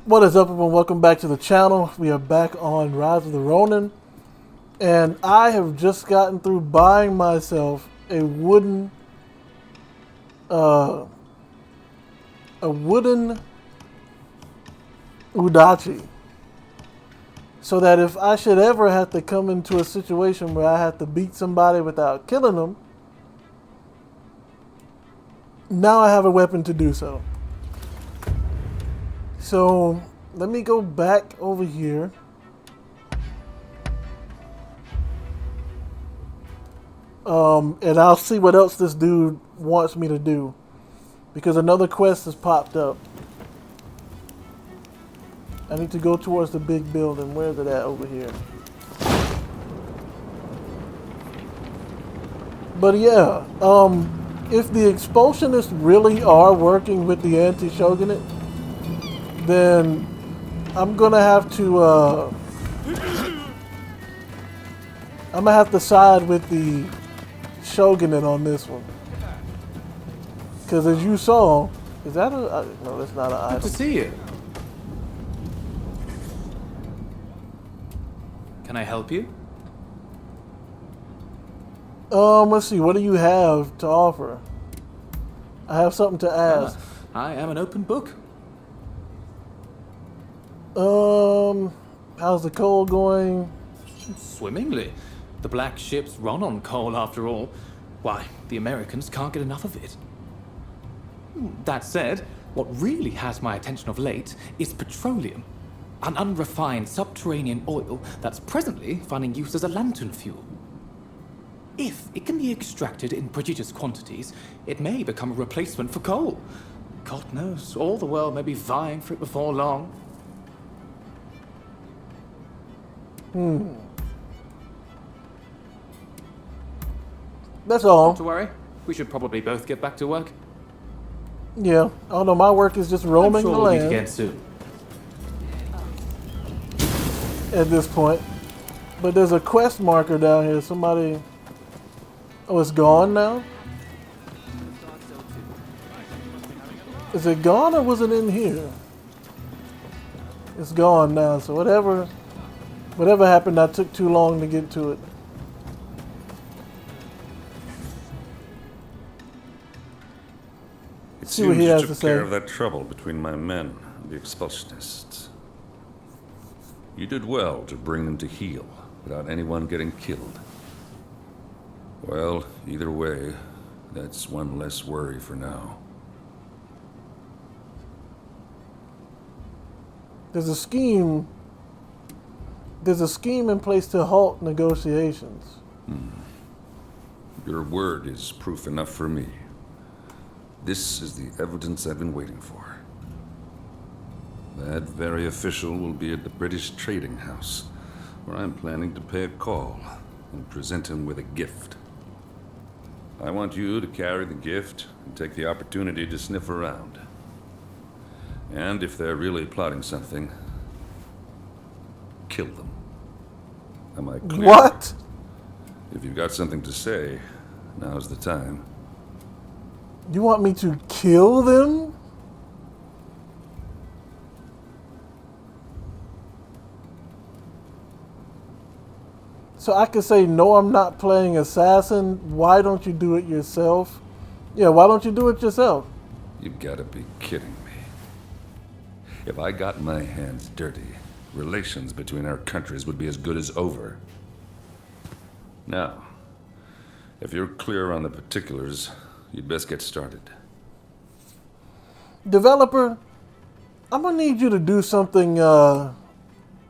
What is up, everyone? Welcome back to the channel. We are back on Rise of the Ronin, and I have just gotten through buying myself a wooden udachi, so that if I should ever have to come into a situation where I have to beat somebody without killing them, now I have a weapon to do so. So let me go back over here. And I'll see what else this dude wants me to do, because another quest has popped up. I need to go towards the big building. Where's it at? Over here. But yeah, if the expulsionists really are working with the anti-shogunate, then I'm gonna have to side with the shogunate on this one, because as you saw, is that a no? That's not an item. Good to see you. Can I help you? Let's see. What do you have to offer? I have something to ask. I am an open book. How's the coal going? Swimmingly. The black ships run on coal, after all. Why, the Americans can't get enough of it. That said, what really has my attention of late is petroleum, an unrefined subterranean oil that's presently finding use as a lantern fuel. If it can be extracted in prodigious quantities, it may become a replacement for coal. God knows, all the world may be vying for it before long. That's all. Not to worry. We should probably both get back to work. Yeah. I don't know. My work is just roaming the We'll meet land again soon. at this point. But there's a quest marker down here. Somebody... Oh, it's gone now? Is it gone or was it in here? It's gone now. So whatever happened, I took too long to get to it. It See what seems he you has to took say. care of that trouble between my men and the expulsionists. You did well to bring them to heel without anyone getting killed. Well, either way, that's one less worry for now. There's a scheme in place to halt negotiations. Your word is proof enough for me. This is the evidence I've been waiting for. That very official will be at the British Trading House, where I'm planning to pay a call and present him with a gift. I want you to carry the gift and take the opportunity to sniff around. And if they're really plotting something, kill them. Am I clear? What? If you've got something to say, now's the time. You want me to kill them? So I could say, no, I'm not playing assassin. Why don't you do it yourself? Yeah, why don't you do it yourself? You've got to be kidding me. If I got my hands dirty, relations between our countries would be as good as over. Now, if you're clear on the particulars, you'd best get started. Developer, I'm gonna need you to do something. I'm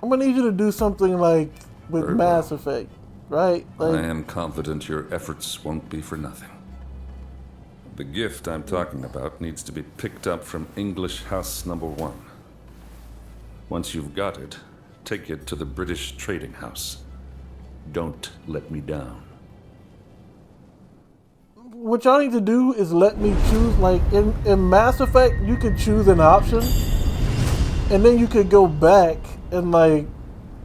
gonna need you to do something like with Very Mass well. Effect, right? Like, I am confident your efforts won't be for nothing. The gift I'm talking about needs to be picked up from English House Number 1. Once you've got it, take it to the British Trading House. Don't let me down. what y'all need to do is let me choose. Like in Mass Effect, you could choose an option, and then you could go back and like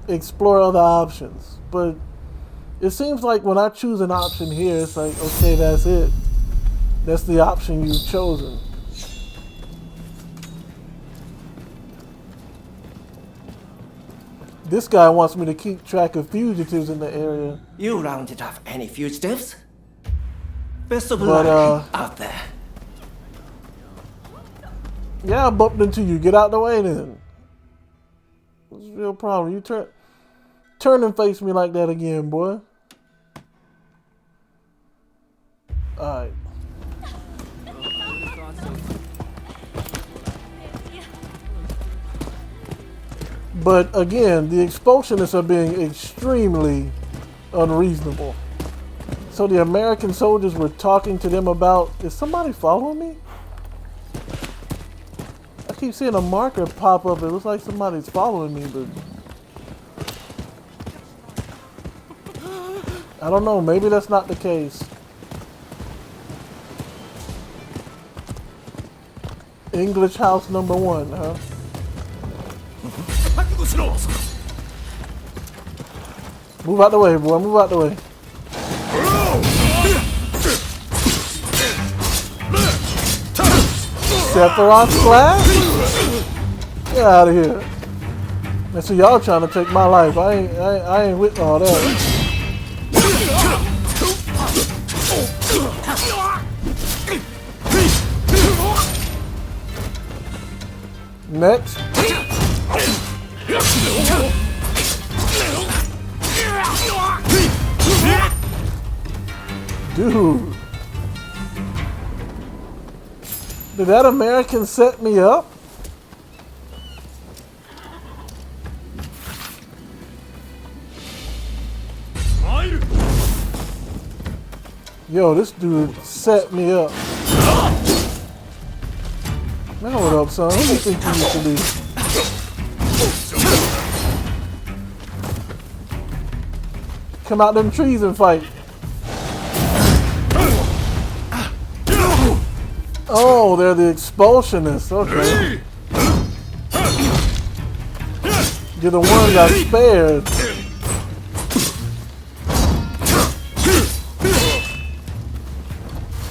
explore other options. But it seems like when I choose an option here, it's like, okay, that's it. That's the option you've chosen. This guy wants me to keep track of fugitives in the area. You rounded off any fugitives? Best of But, luck out there. Yeah, I bumped into you. Get out the way then. What's the real problem? You turn and face me like that again, boy. Alright. But again, the expulsionists are being extremely unreasonable. So the American soldiers were talking to them about, is somebody following me? I keep seeing a marker pop up. It looks like somebody's following me, but I don't know. Maybe that's not the case. English house number 1, huh? Move out the way, boy. Move out the way. Sephiroth Splash? Get out of here. And so y'all trying to take my life. I ain't with all that. Next. Dude. Did that American set me up? Yo, this dude set me up. Now what up, son? Who do you think you used to be? Come out them trees and fight. Oh, they're the expulsionists. Okay. You're the one that got spared.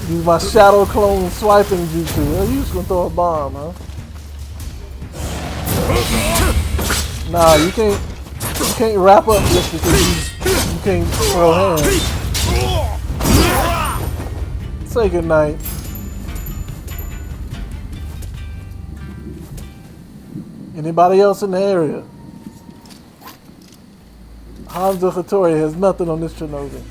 Use my shadow clone swiping jutsu. Oh, you just gonna throw a bomb, huh? Nah, you can't wrap up just because you can't throw hands. Say goodnight. Anybody else in the area? Hanzo Hattori has nothing on this Shinobi.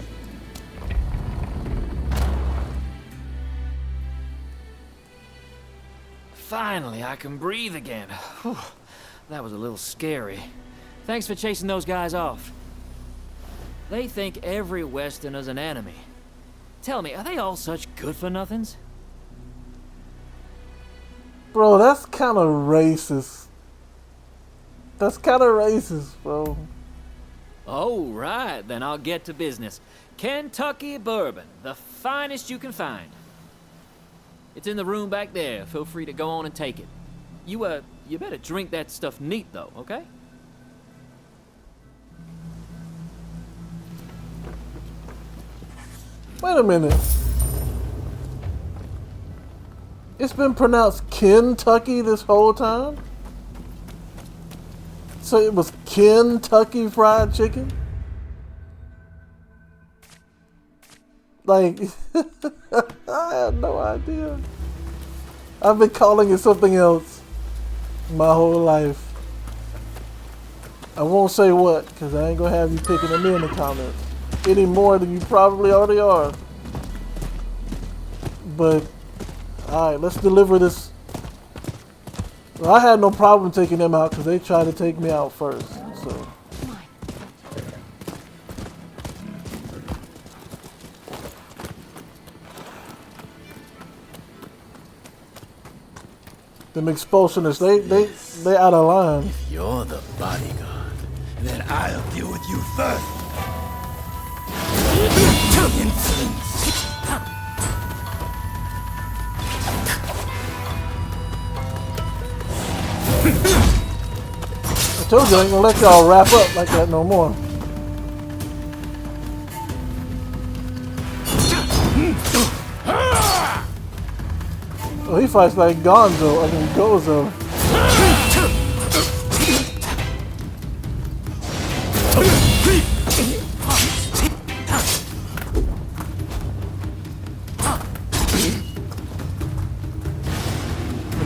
Finally, I can breathe again. Whew, that was a little scary. Thanks for chasing those guys off. They think every Westerner's an enemy. Tell me, are they all such good-for-nothings? Bro, that's kind of racist. That's kind of racist, bro. Oh, right. Then I'll get to business. Kentucky bourbon, the finest you can find. It's in the room back there. Feel free to go on and take it. You better drink that stuff neat, though, okay? Wait a minute. It's been pronounced Kentucky this whole time? So it was Kentucky Fried Chicken? Like, I had no idea. I've been calling it something else my whole life. I won't say what, because I ain't going to have you picking at me in the comments. Any more than you probably already are. But, alright, let's deliver this. Well, I had no problem taking them out because they tried to take me out first. So. Them expulsionists, they out of line. If you're the bodyguard, then I'll deal with you first. Insolence. I told you I ain't gonna let y'all wrap up like that no more. Oh, he fights like Gonzo, I mean Gozo.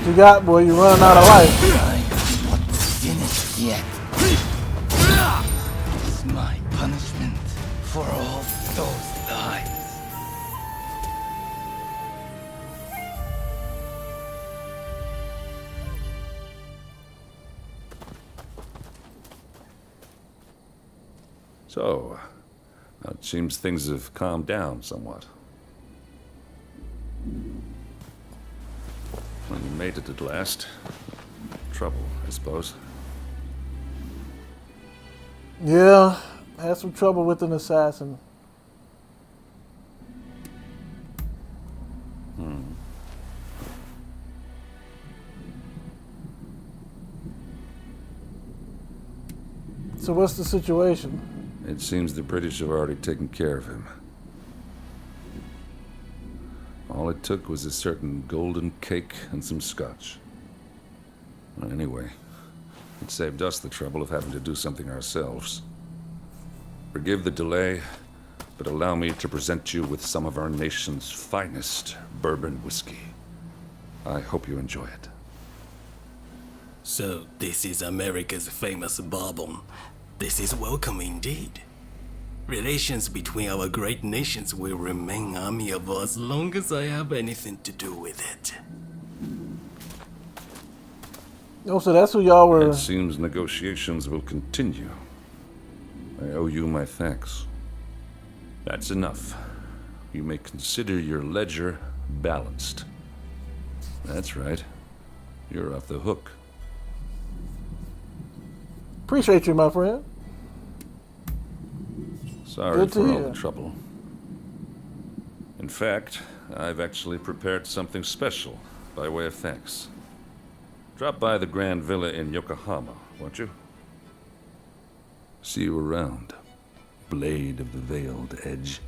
What you got, boy? You running out of life. I am not finished yet. It's my punishment for all those lies. So, it seems things have calmed down somewhat. Well, you made it at last. Trouble, I suppose. Yeah, had some trouble with an assassin. So what's the situation? It seems the British have already taken care of him. All it took was a certain golden cake and some scotch. Well, anyway, it saved us the trouble of having to do something ourselves. Forgive the delay, but allow me to present you with some of our nation's finest bourbon whiskey. I hope you enjoy it. So, this is America's famous bourbon. This is welcome indeed. Relations between our great nations will remain amiable as long as I have anything to do with it. Oh, so that's who y'all were. It seems negotiations will continue. I owe you my thanks. That's enough. You may consider your ledger balanced. That's right. You're off the hook. Appreciate you, my friend. Sorry Good to for all hear. the trouble. In fact, I've actually prepared something special by way of thanks. Drop by the Grand Villa in Yokohama, won't you? See you around, Blade of the Veiled Edge.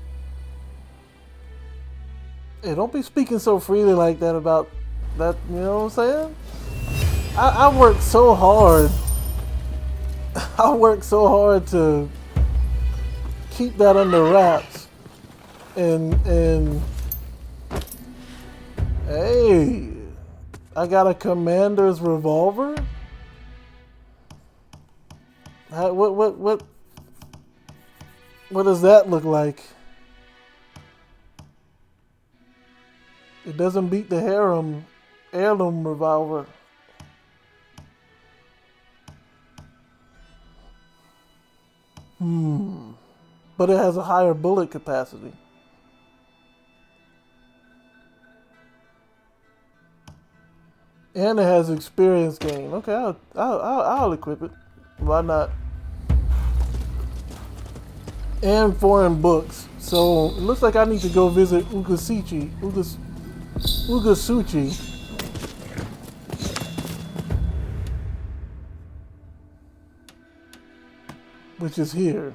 Hey, don't be speaking so freely like that about that, you know what I'm saying? I worked so hard. I worked so hard to keep that under wraps. And hey, I got a commander's revolver? What does that look like? It doesn't beat the heirloom revolver. But it has a higher bullet capacity. And it has experience gain. Okay, I'll equip it. Why not? And foreign books. So it looks like I need to go visit Ugasuchi, which is here.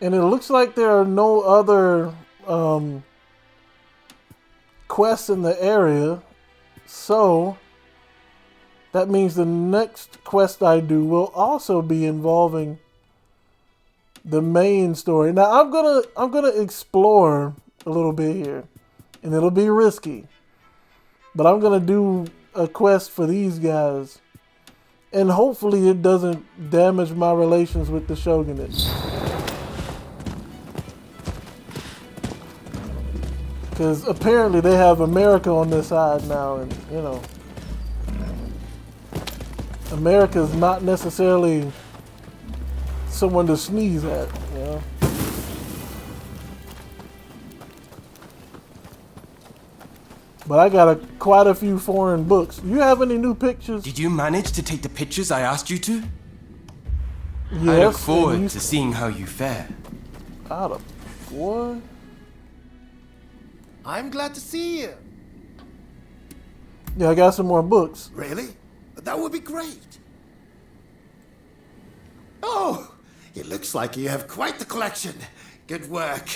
And it looks like there are no other quests in the area. So that means the next quest I do will also be involving the main story. Now I'm gonna explore a little bit here, and it'll be risky, but I'm gonna do a quest for these guys, and hopefully it doesn't damage my relations with the shogunate. Because apparently they have America on their side now, and you know, America's not necessarily someone to sneeze at, you know. But I got quite a few foreign books. You have any new pictures? Did you manage to take the pictures I asked you to? Yes. I look forward to seeing how you fare. Out of what? I'm glad to see you. Yeah, I got some more books. Really? That would be great. Oh, it looks like you have quite the collection. Good work.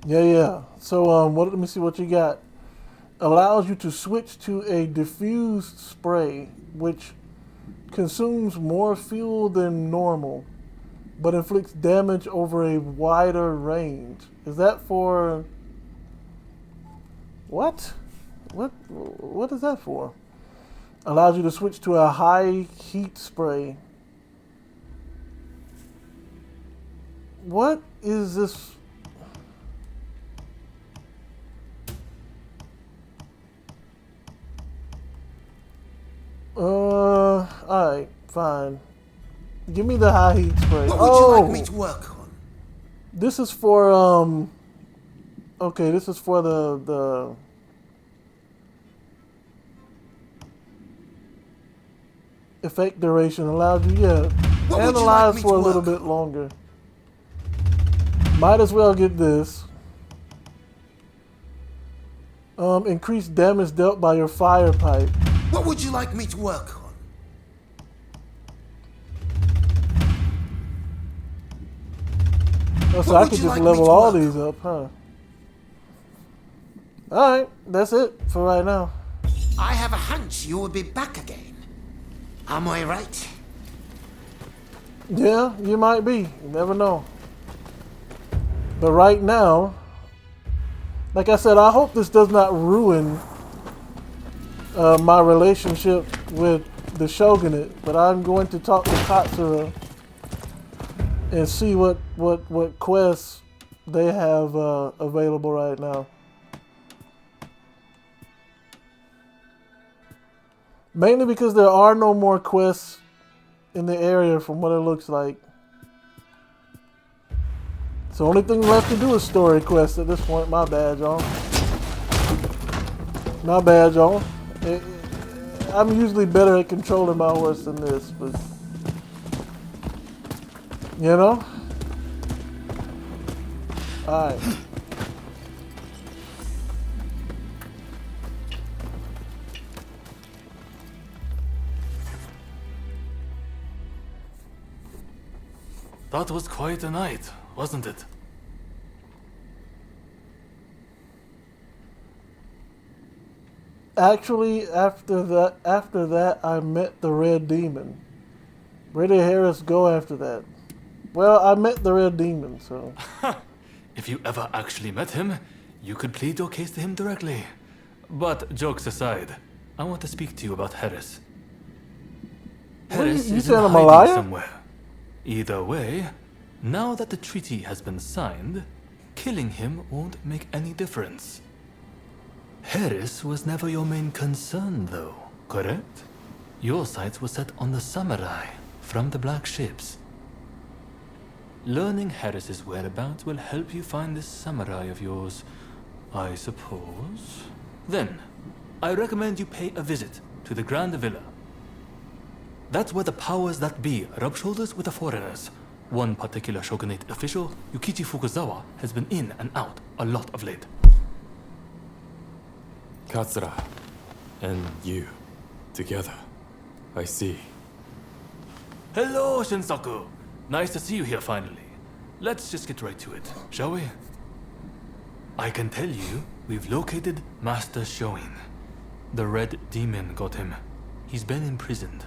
Yeah. So, let me see what you got. Allows you to switch to a diffused spray, which consumes more fuel than normal, but inflicts damage over a wider range. Is that for... what? What is that for? Allows you to switch to a high heat spray. What is this? Alright, fine. Give me the high heat spray. What would you like me to work on? This is for, okay, this is for the effect duration. Allows you, yeah, What would you analyze like me for to a little work bit longer. Might as well get this. Increase damage dealt by your fire pipe. What would you like me to work on? Oh, so What I would could you just like me level to all work these up, huh? Alright, that's it for right now. I have a hunch you will be back again. Am I right? Yeah, you might be. You never know. But right now, like I said, I hope this does not ruin my relationship with the Shogunate. But I'm going to talk to Katsura and see what quests they have available right now. Mainly because there are no more quests in the area from what it looks like. So the only thing left to do is story quests at this point. My bad, y'all. My bad, y'all. I'm usually better at controlling my horse than this, but you know? Alright. That was quite a night, wasn't it? Actually, after that, I met the Red Demon. Where did Harris go after that? Well, I met the Red Demon, so. If you ever actually met him, you could plead your case to him directly. But jokes aside, I want to speak to you about Harris. Harris you is said in I'm a hiding liar? somewhere. Either way, now that the treaty has been signed, killing him won't make any difference. Harris was never your main concern, though, correct? Your sights were set on the samurai from the black ships. Learning Harris's whereabouts will help you find this samurai of yours, I suppose. Then, I recommend you pay a visit to the Grand Villa. That's where the powers that be rub shoulders with the foreigners. One particular shogunate official, Yukichi Fukuzawa, has been in and out a lot of late. Katsura and you together. I see. Hello, Shinsaku. Nice to see you here finally. Let's just get right to it, shall we? I can tell you, we've located Master Shoin. The Red Demon got him. He's been imprisoned.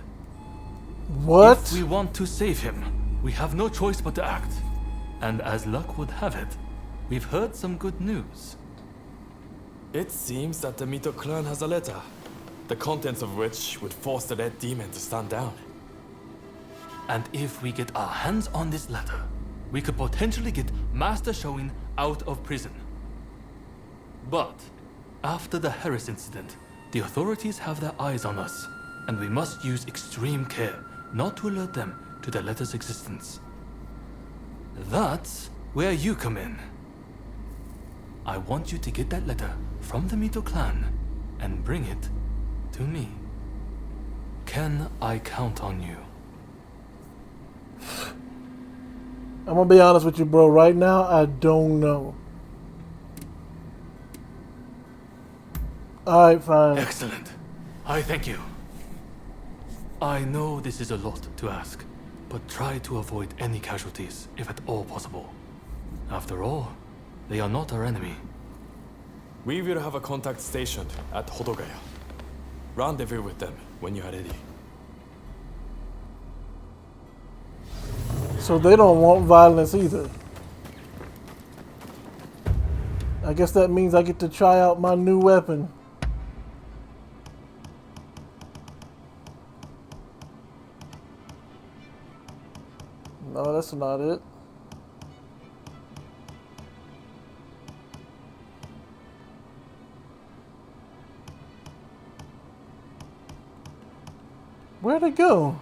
What? If we want to save him, we have no choice but to act. And as luck would have it, we've heard some good news. It seems that the Mito clan has a letter, the contents of which would force the Red Demon to stand down. And if we get our hands on this letter, we could potentially get Master Shoin out of prison. But after the Harris incident, the authorities have their eyes on us, and we must use extreme care not to alert them to the letter's existence. That's where you come in. I want you to get that letter from the Mito clan and bring it to me. Can I count on you? I'm gonna be honest with you, bro. Right now, I don't know. Alright, fine. Excellent. I thank you. I know this is a lot to ask, but try to avoid any casualties, if at all possible. After all, they are not our enemy. We will have a contact stationed at Hodogaya. Rendezvous with them when you are ready. So they don't want violence either. I guess that means I get to try out my new weapon. No, that's not it. Where'd it go?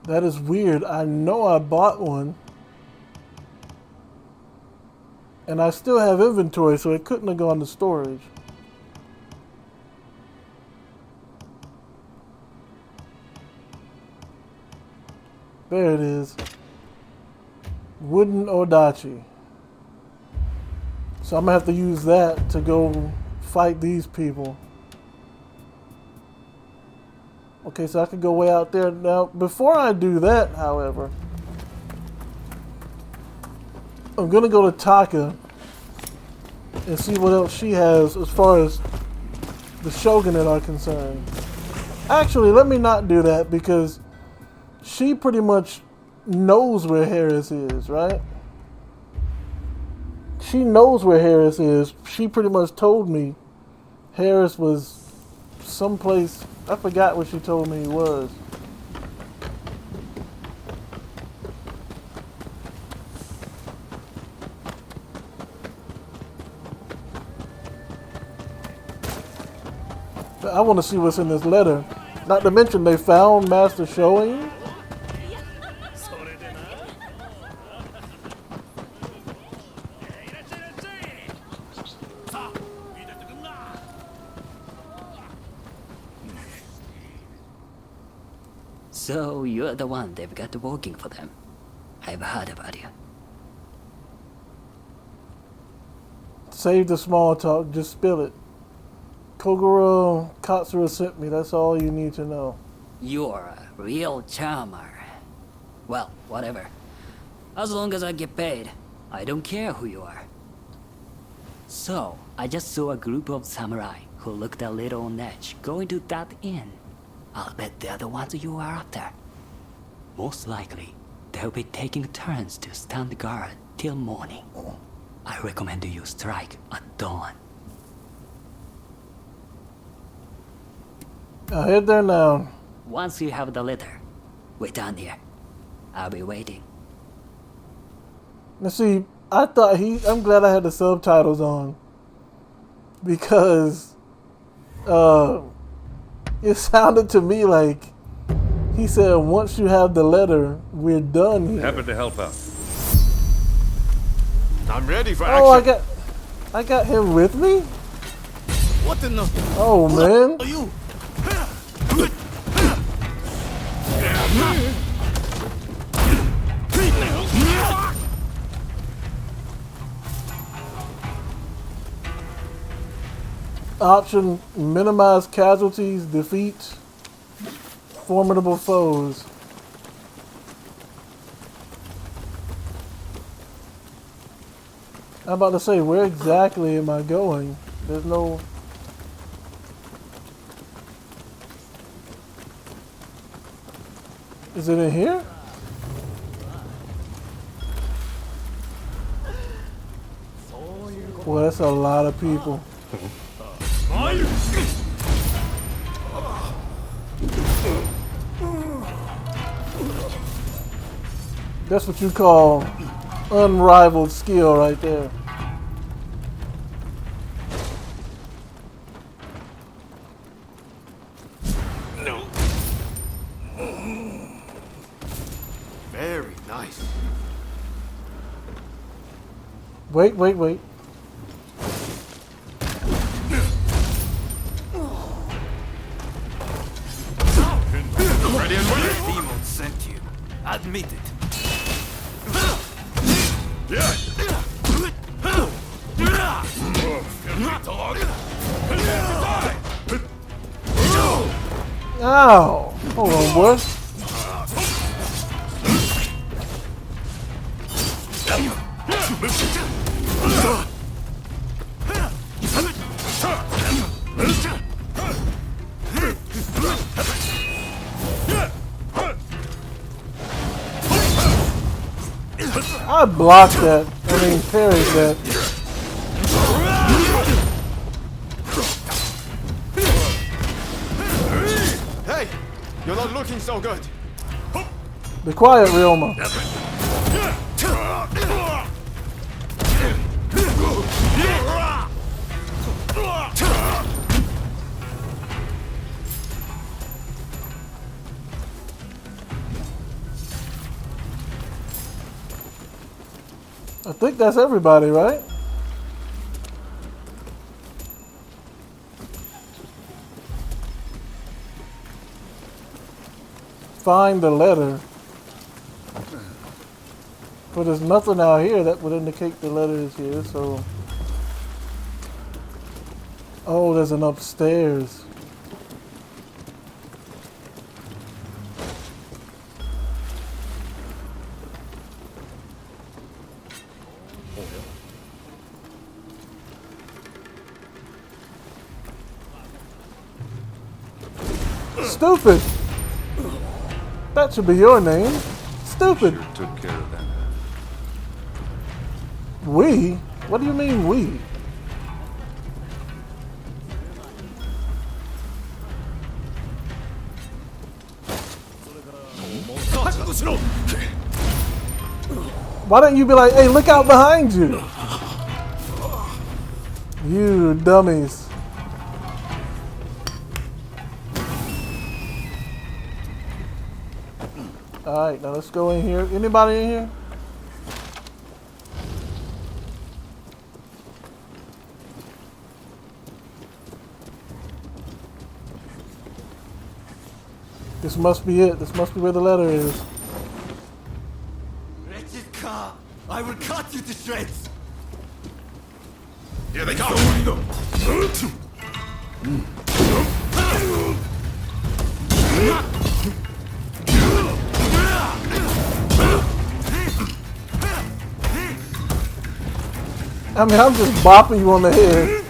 That is weird. I know I bought one. And I still have inventory, so it couldn't have gone to storage. There it is. Wooden Odachi. So I'm gonna have to use that to go fight these people. Okay, so I could go way out there. Now, before I do that, however, I'm gonna go to Taka and see what else she has as far as the Shogunate are concerned. Actually, let me not do that because she pretty much knows where Harris is, right? She knows where Harris is. She pretty much told me Harris was someplace. I forgot what she told me he was. I want to see what's in this letter. Not to mention they found Master Shoin. So you're the one they've got working for them. I've heard about you. Save the small talk, just spill it. Kogoro Katsura sent me, that's all you need to know. You're a real charmer. Well, whatever. As long as I get paid, I don't care who you are. So, I just saw a group of samurai who looked a little on edge going to that inn. I'll bet they're the ones you are after. Most likely, they'll be taking turns to stand guard till morning. I recommend you strike at dawn. I'll head there now. Once you have the letter, we're done here. I'll be waiting. Now see, I'm glad I had the subtitles on. Because, it sounded to me like he said, once you have the letter, we're done here. Happy to help out. I'm ready for action. Oh, I got him with me? What in the? Oh, man. Are you? Option, minimize casualties, defeat formidable foes. I'm about to say, where exactly am I going? There's no... Is it in here? Well, that's a lot of people. That's what you call unrivaled skill right there. No. Very nice. Wait. Ready and ready. Demon sent you. Admit it. Ow! Hold on, boy. I blocked that. I mean, parried that. You're not looking so good. Be quiet, Ryoma. I think that's everybody, right? Find the letter. But there's nothing out here that would indicate the letter is here, so... Oh, there's an upstairs. Stupid! That should be your name. Stupid. Sure took care of that. We? What do you mean we? Why don't you be like, hey, look out behind you? You dummies. Alright, now let's go in here. Anybody in here? This must be it. This must be where the letter is. Wretched car! I will cut you to shreds! Here they come! I mean, I'm just bopping you on the head.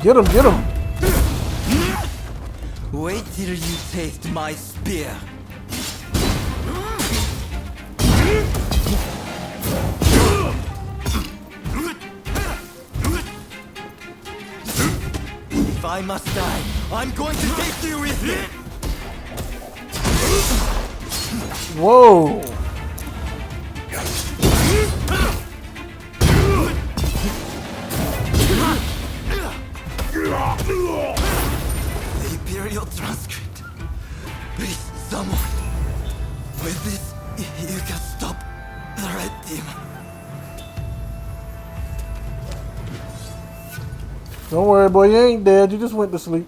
Get him, get him. Wait till you taste my spear. If I must die, I'm going to take you with me. Whoa. The Imperial transcript. Please, someone. With this, you can stop the Red Demon. Don't worry, boy, you ain't dead. You just went to sleep.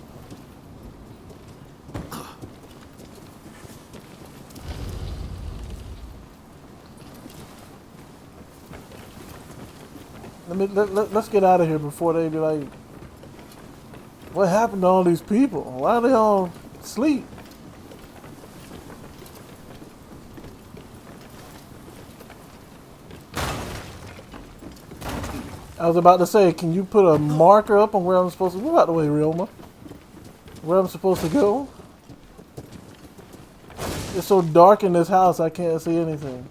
Let's get out of here before they be like, what happened to all these people? Why are they all asleep? I was about to say, can you put a marker up on where I'm supposed to move out the way, Ryoma? Where I'm supposed to go? It's so dark in this house, I can't see anything.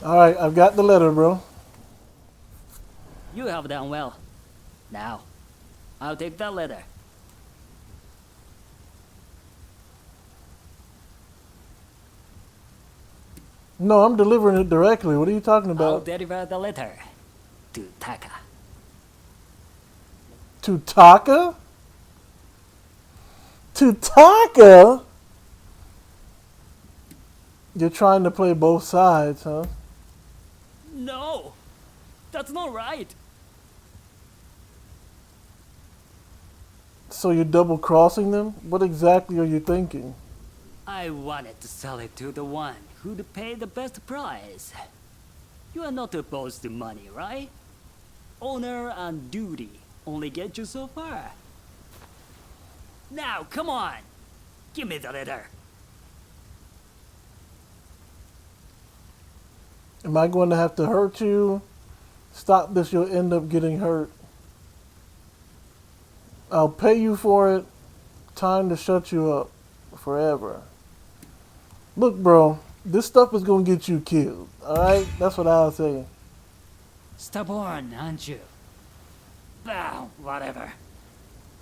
Alright, I've got the letter, bro. You have done well. Now, I'll take that letter. No, I'm delivering it directly. What are you talking I'll about? deliver the letter to Taka. To Taka? To Taka? You're trying to play both sides, huh? No! That's not right! So you're double crossing them? What exactly are you thinking? I wanted to sell it to the one who'd pay the best price. You are not opposed to money, right? Honor and duty only get you so far. Now, come on! Give me the letter. Am I going to have to hurt you? Stop this, you'll end up getting hurt. I'll pay you for it. Time to shut you up forever. Look, bro, this stuff is going to get you killed. Alright? That's what I'll say. Stubborn, aren't you? Well, whatever.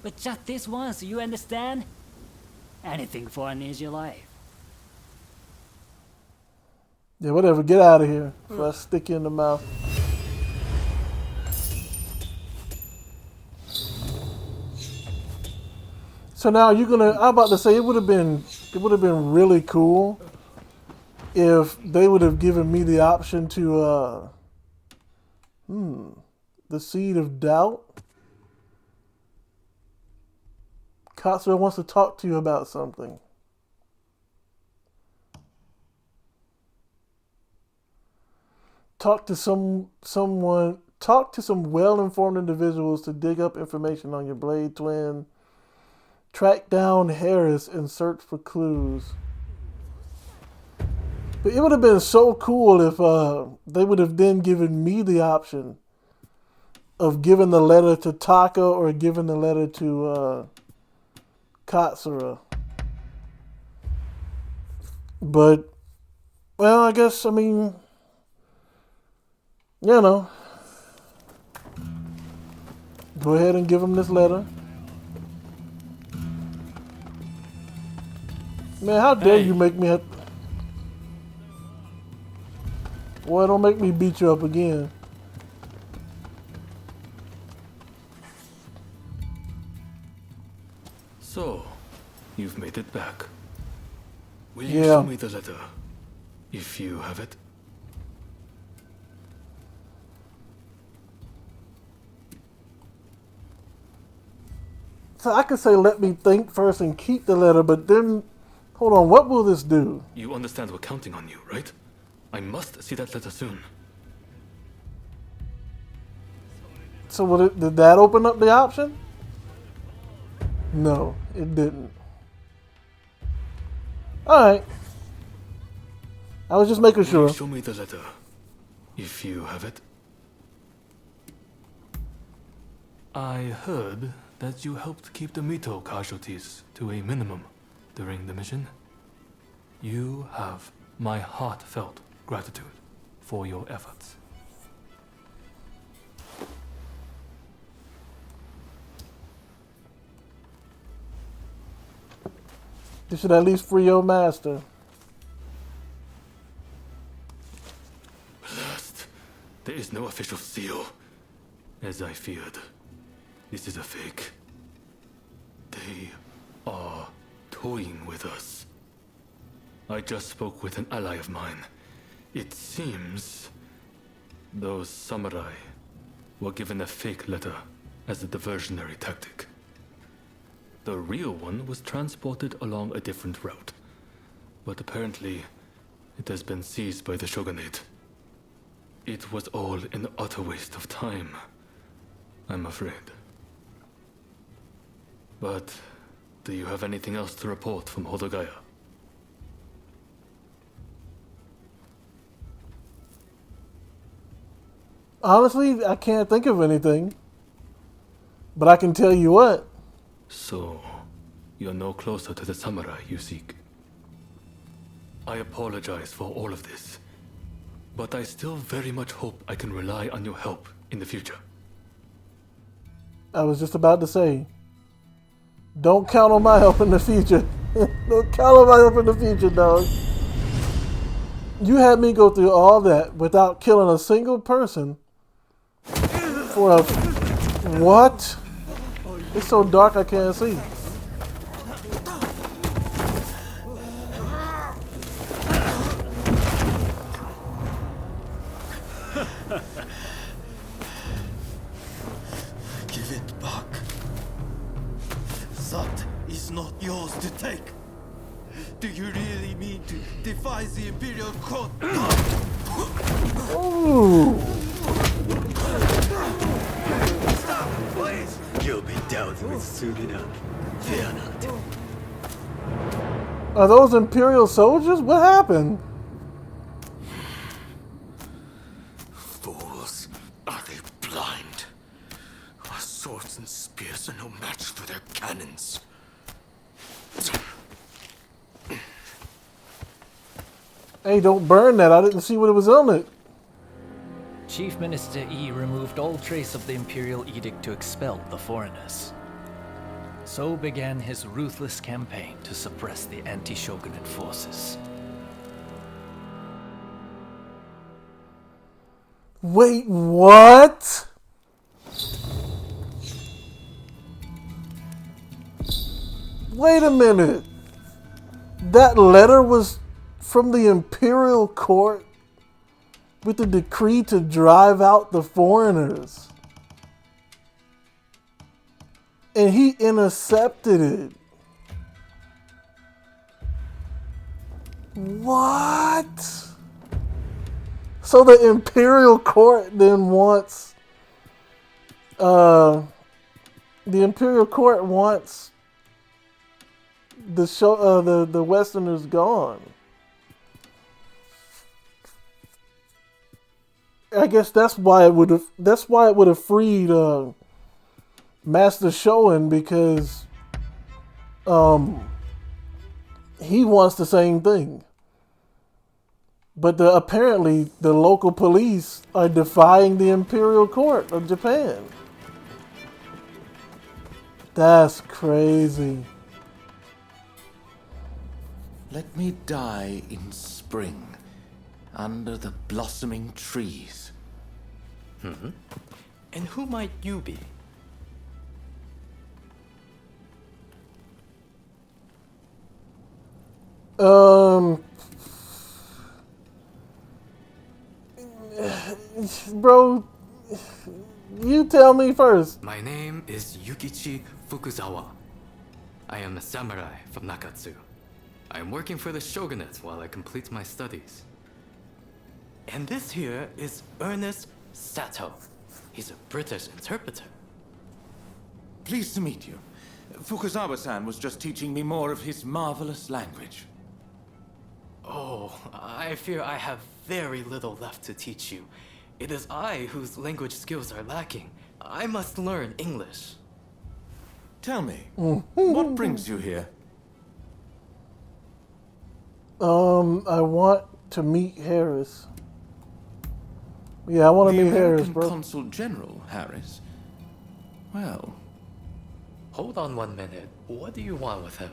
But just this once, you understand? Anything for an easy life. Yeah, whatever. Get out of here. Before I stick you in the mouth. So now you're gonna. I'm about to say it would have been really cool if they would have given me the option to the seed of doubt. Katsura wants to talk to you about something. Talk to some well-informed individuals to dig up information on your Blade Twin. Track down Harris and search for clues. But it would have been so cool if they would have then given me the option of giving the letter to Taka or giving the letter to Katsura. But, well, I guess, I mean, you know, go ahead and give him this letter. Man, how dare you make me... Boy, don't make me beat you up again. So, you've made it back. Will Yeah. you show me the letter, if you have it? So I could say let me think first and keep the letter, but then... Hold on, what will this do? You understand we're counting on you, right? I must see that letter soon. So did that open up the option? No, it didn't. Alright. I was just making Will sure. you show me the letter, if you have it? I heard that you helped keep the Mito casualties to a minimum during the mission. You have my heartfelt gratitude for your efforts. You should at least free your master. Blast. There is no official seal. As I feared. This is a fake. They are toying with us. I just spoke with an ally of mine. It seems those samurai were given a fake letter as a diversionary tactic. The real one was transported along a different route, but apparently it has been seized by the shogunate. It was all an utter waste of time, I'm afraid. But do you have anything else to report from Hodogaya? Honestly, I can't think of anything. But I can tell you what. So, you're no closer to the samurai you seek. I apologize for all of this, but I still very much hope I can rely on your help in the future. I was just about to say, don't count on my help in the future. Don't count on my help in the future, dog. You had me go through all that without killing a single person for a... What? It's so dark I can't see. Give it back. That is not yours to take. Do you really mean to defy the Imperial Court? Ooh. Stop, please! You'll be dealt with soon enough. Fear not. Are those Imperial soldiers? What happened? rebels? Are they blind? Our swords and spears are no match for their cannons. Hey, don't burn that. I didn't see what it was on it. Chief Minister Yi removed all trace of the Imperial Edict to expel the foreigners. So began his ruthless campaign to suppress the anti-shogunate forces. Wait, what? Wait a minute. That letter was from the Imperial Court with the decree to drive out the foreigners. And he intercepted it. What? So the Imperial Court then wants the Imperial Court wants the Westerners gone. I guess that's why it would have freed Master Shoin, because he wants the same thing. But apparently the local police are defying the Imperial Court of Japan. That's crazy. Let me die in spring, under the blossoming trees. Mm-hmm. And who might you be? Bro, you tell me first. My name is Yukichi Fukuzawa. I am a samurai from Nakatsu. I am working for the shogunate while I complete my studies. And this here is Ernest Sato. He's a British interpreter. Pleased to meet you. Fukuzawa-san was just teaching me more of his marvelous language. Oh, I fear I have very little left to teach you. It is I whose language skills are lacking. I must learn English. Tell me, what brings you here? I want to meet Harris. Yeah, I want to meet Harris, bro. Consul General Harris. Well, hold on 1 minute. What do you want with him?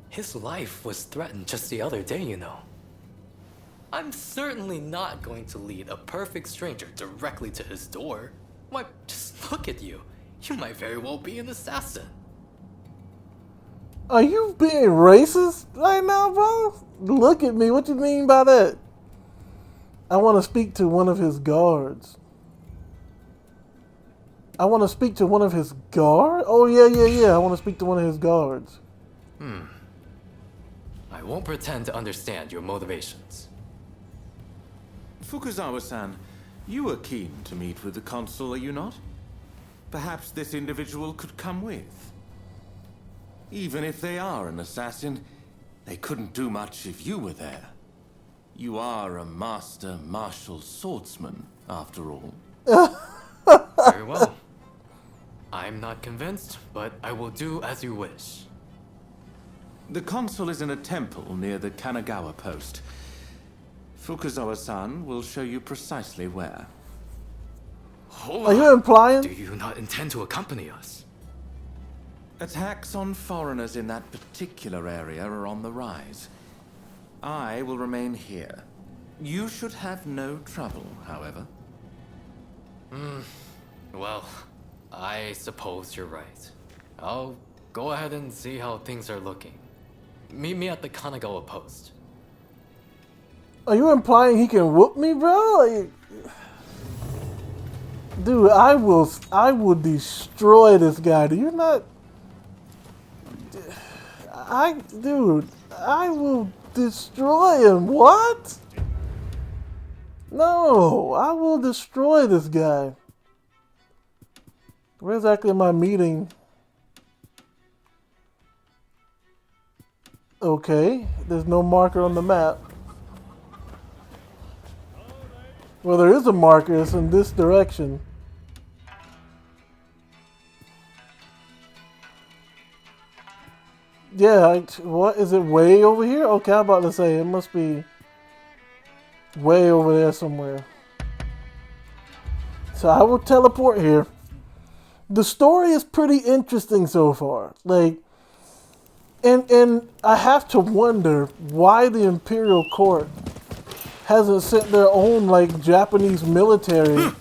His life was threatened just the other day, you know. I'm certainly not going to lead a perfect stranger directly to his door. Why, just look at you. You might very well be an assassin. Are you being racist right now, bro? Look at me. What you mean by that? I want to speak to one of his guards. I want to speak to one of his guards? Oh, yeah. I want to speak to one of his guards. I won't pretend to understand your motivations. Fukuzawa-san, you were keen to meet with the consul, are you not? Perhaps this individual could come with. Even if they are an assassin, they couldn't do much if you were there. You are a master martial swordsman, after all. Very well. I'm not convinced, but I will do as you wish. The consul is in a temple near the Kanagawa post. Fukuzawa-san will show you precisely where. Are you implying? Do you not intend to accompany us? Attacks on foreigners in that particular area are on the rise. I will remain here. You should have no trouble, however. Well, I suppose you're right. I'll go ahead and see how things are looking. Meet me at the Kanagawa post. Are you implying he can whoop me, bro? Like, dude, I will destroy this guy. Do you not? Dude, I will destroy him. What? No, I will destroy this guy. Where exactly am I meeting? Okay, there's no marker on the map. Well, there is a marker. It's in this direction. Yeah, what is it? Way over here? Okay, I'm about to say it must be way over there somewhere. So I will teleport here. The story is pretty interesting so far. Like, and I have to wonder why the Imperial Court hasn't sent their own like Japanese military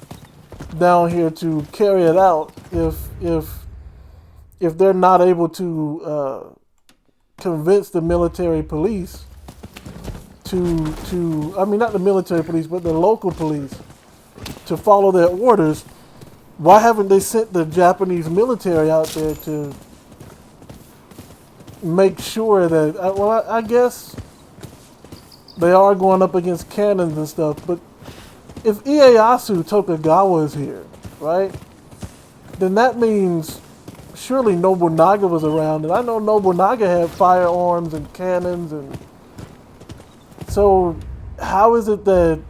down here to carry it out. If they're not able to convince the military police to I mean not the military police but the local police to follow their orders, why haven't they sent the Japanese military out there to make sure that well I guess they are going up against cannons and stuff, but if Ieyasu Tokugawa is here, right, then that means surely Nobunaga was around, and I know Nobunaga had firearms and cannons, and so how is it that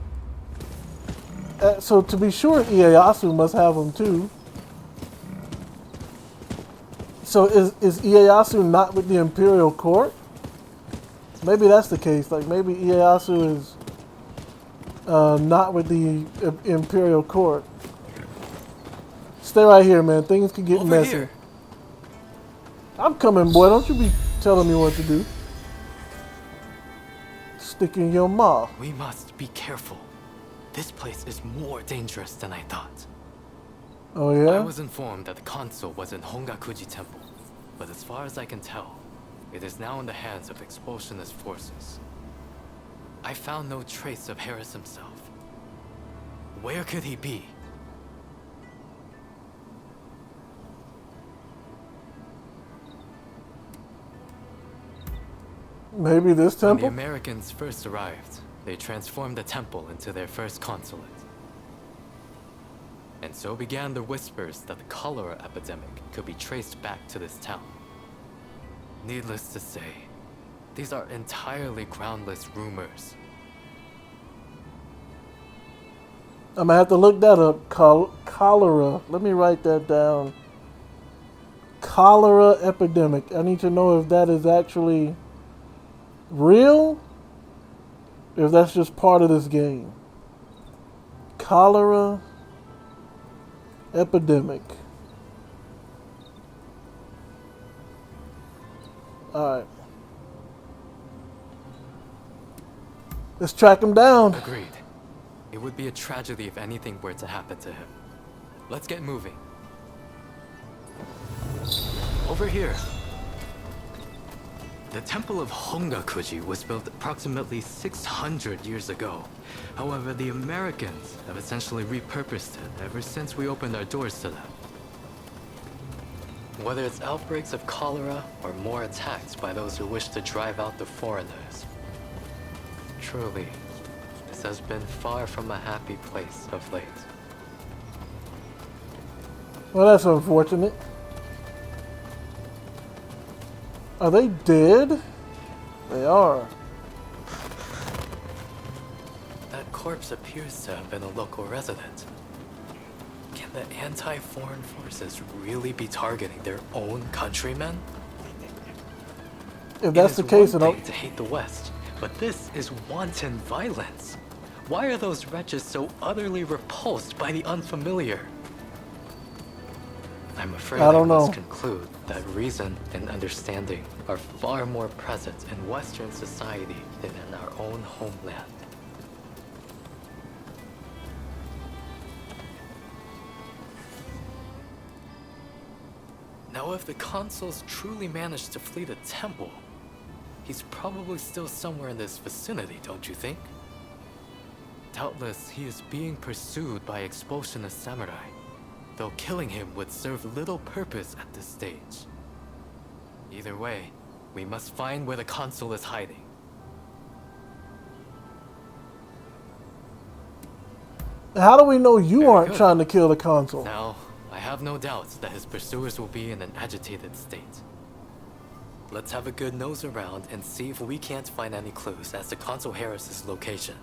so to be sure Ieyasu must have them too. So is Ieyasu not with the Imperial Court? Maybe that's the case. Like maybe Ieyasu is not with the Imperial Court. Stay right here, man. Things can get messy. Here. I'm coming, boy. Don't you be telling me what to do. Stick in your maw. We must be careful. This place is more dangerous than I thought. Oh yeah? I was informed that the console was in Hongakuji Temple, but as far as I can tell, it is now in the hands of expulsionist forces. I found no trace of Harris himself. Where could he be? Maybe this temple? When the Americans first arrived, they transformed the temple into their first consulate. And so began the whispers that the cholera epidemic could be traced back to this town. Needless to say, these are entirely groundless rumors. I'm gonna have to look that up. Cholera. Let me write that down. Cholera epidemic. I need to know if that is actually real, if that's just part of this game. Cholera epidemic. Alright. Let's track him down. Agreed. It would be a tragedy if anything were to happen to him. Let's get moving. Over here. The Temple of Hongakuji was built approximately 600 years ago. However, the Americans have essentially repurposed it ever since we opened our doors to them. Whether it's outbreaks of cholera or more attacks by those who wish to drive out the foreigners. Truly, this has been far from a happy place of late. Well, that's unfortunate. Are they dead? They are. That corpse appears to have been a local resident. Can the anti-foreign forces really be targeting their own countrymen? If that's the case, it is one thing to hate the West, but this is wanton violence. Why are those wretches so utterly repulsed by the unfamiliar? I'm afraid I must conclude that reason and understanding are far more present in Western society than in our own homeland. Now, if the consuls truly managed to flee the temple, he's probably still somewhere in this vicinity, don't you think? Doubtless, he is being pursued by expulsionist samurai, though killing him would serve little purpose at this stage. Either way, we must find where the consul is hiding. How do we know you aren't trying to kill the consul? Now, I have no doubts that his pursuers will be in an agitated state. Let's have a good nose around and see if we can't find any clues as to Consul Harris's location.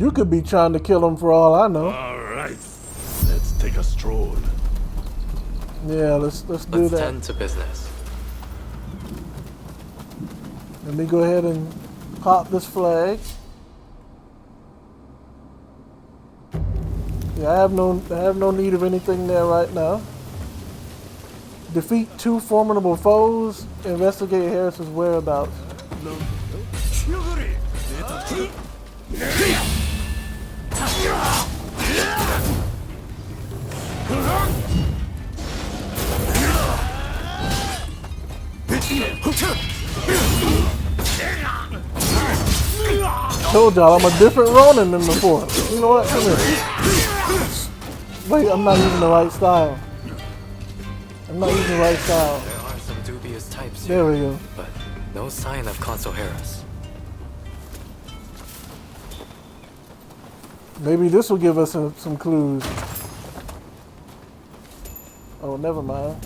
You could be trying to kill him for all I know. All right, let's take a stroll. Yeah, let's do Let's that. tend to business. Let me go ahead and pop this flag. Yeah, I have no need of anything there right now. Defeat 2 formidable foes. Investigate Harris's whereabouts. Told y'all I'm a different Ronin than before. You know what? Come here. Wait, I'm not using the right style. I'm not using the right style. There are some dubious types There here, we go. but no sign of Consul Harris. Maybe this will give us some clues. Oh, never mind.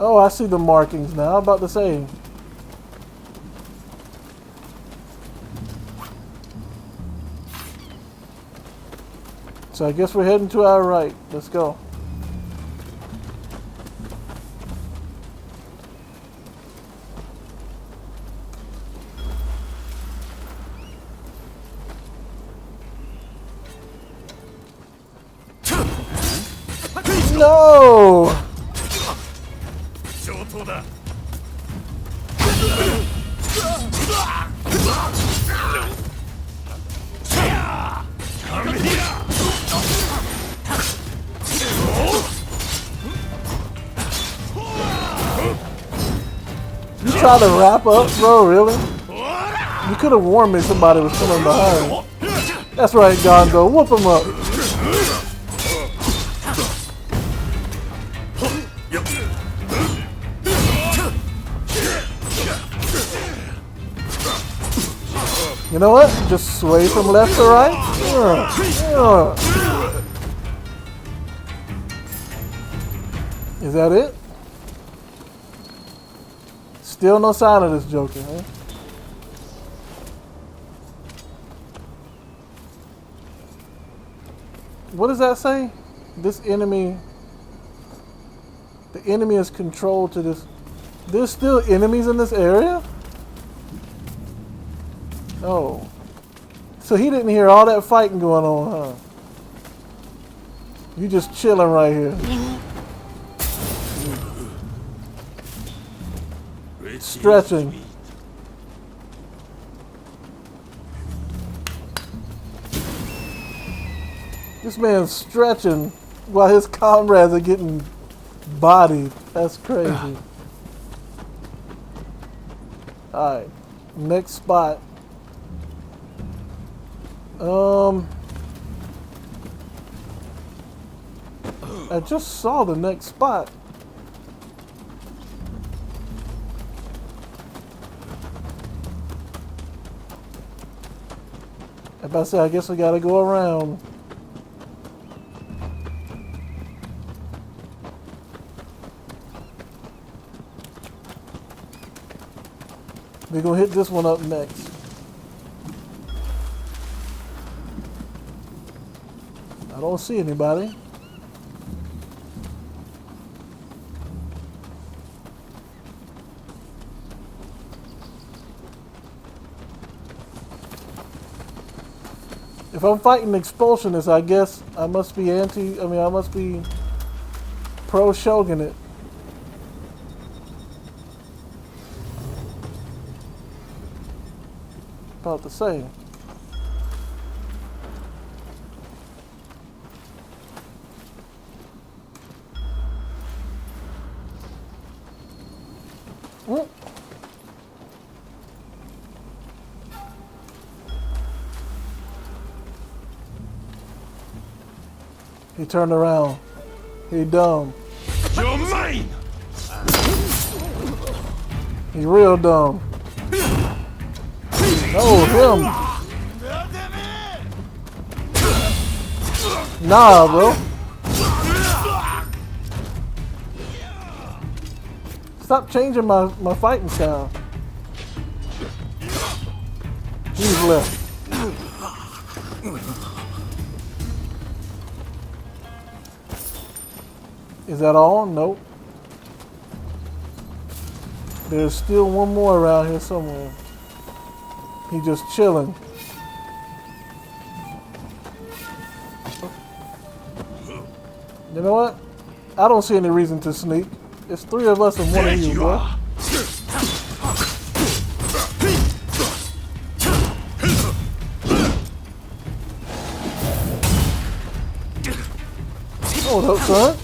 Oh, I see the markings now. I'm about to say. So I guess we're heading to our right. Let's go. No! You try to wrap up, bro, really? You could have warned me somebody was coming behind. That's right, Gonzo. Whoop him up. You know what? Just sway from left to right. Is that it? Still no sign of this joker, huh? What does that say? This enemy... The enemy is controlled to this... There's still enemies in this area? Oh. So he didn't hear all that fighting going on, huh? You just chilling right here. Stretching. This man's stretching while his comrades are getting bodied. That's crazy. Alright. Next spot. I just saw the next spot. If I say, I guess we gotta go around. We're gonna hit this one up next. I don't see anybody. If I'm fighting expulsionists, I guess I must be I must be pro-shogunate. About to say. He turned around. He dumb. You're mine! He real dumb. No, him. Nah, bro. Stop changing my fighting style. He's left. Is that all? Nope. There's still one more around here somewhere. He just chilling. You know what? I don't see any reason to sneak. It's 3 of us and 1 of you, boy. Hold up, son.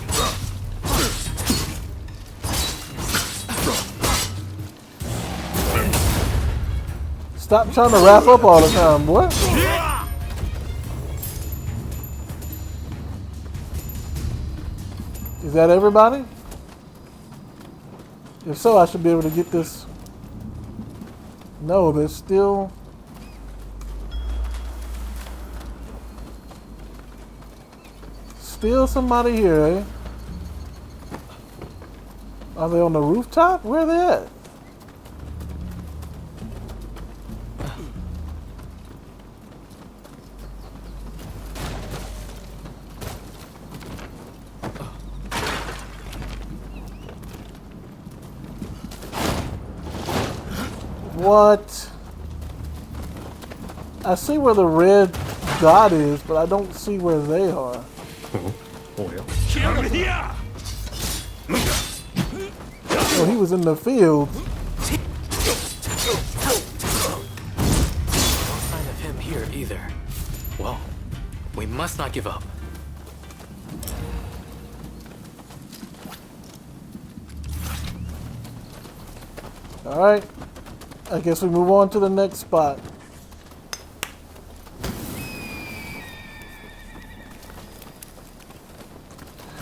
Stop trying to wrap up all the time, boy. Is that everybody? If so, I should be able to get this. No, there's still... Still somebody here, eh? Are they on the rooftop? Where are they at? What? I see where the red dot is, but I don't see where they are. Oh, he was in the field. No sign of him here either. Well, we must not give up. All right. I guess we move on to the next spot.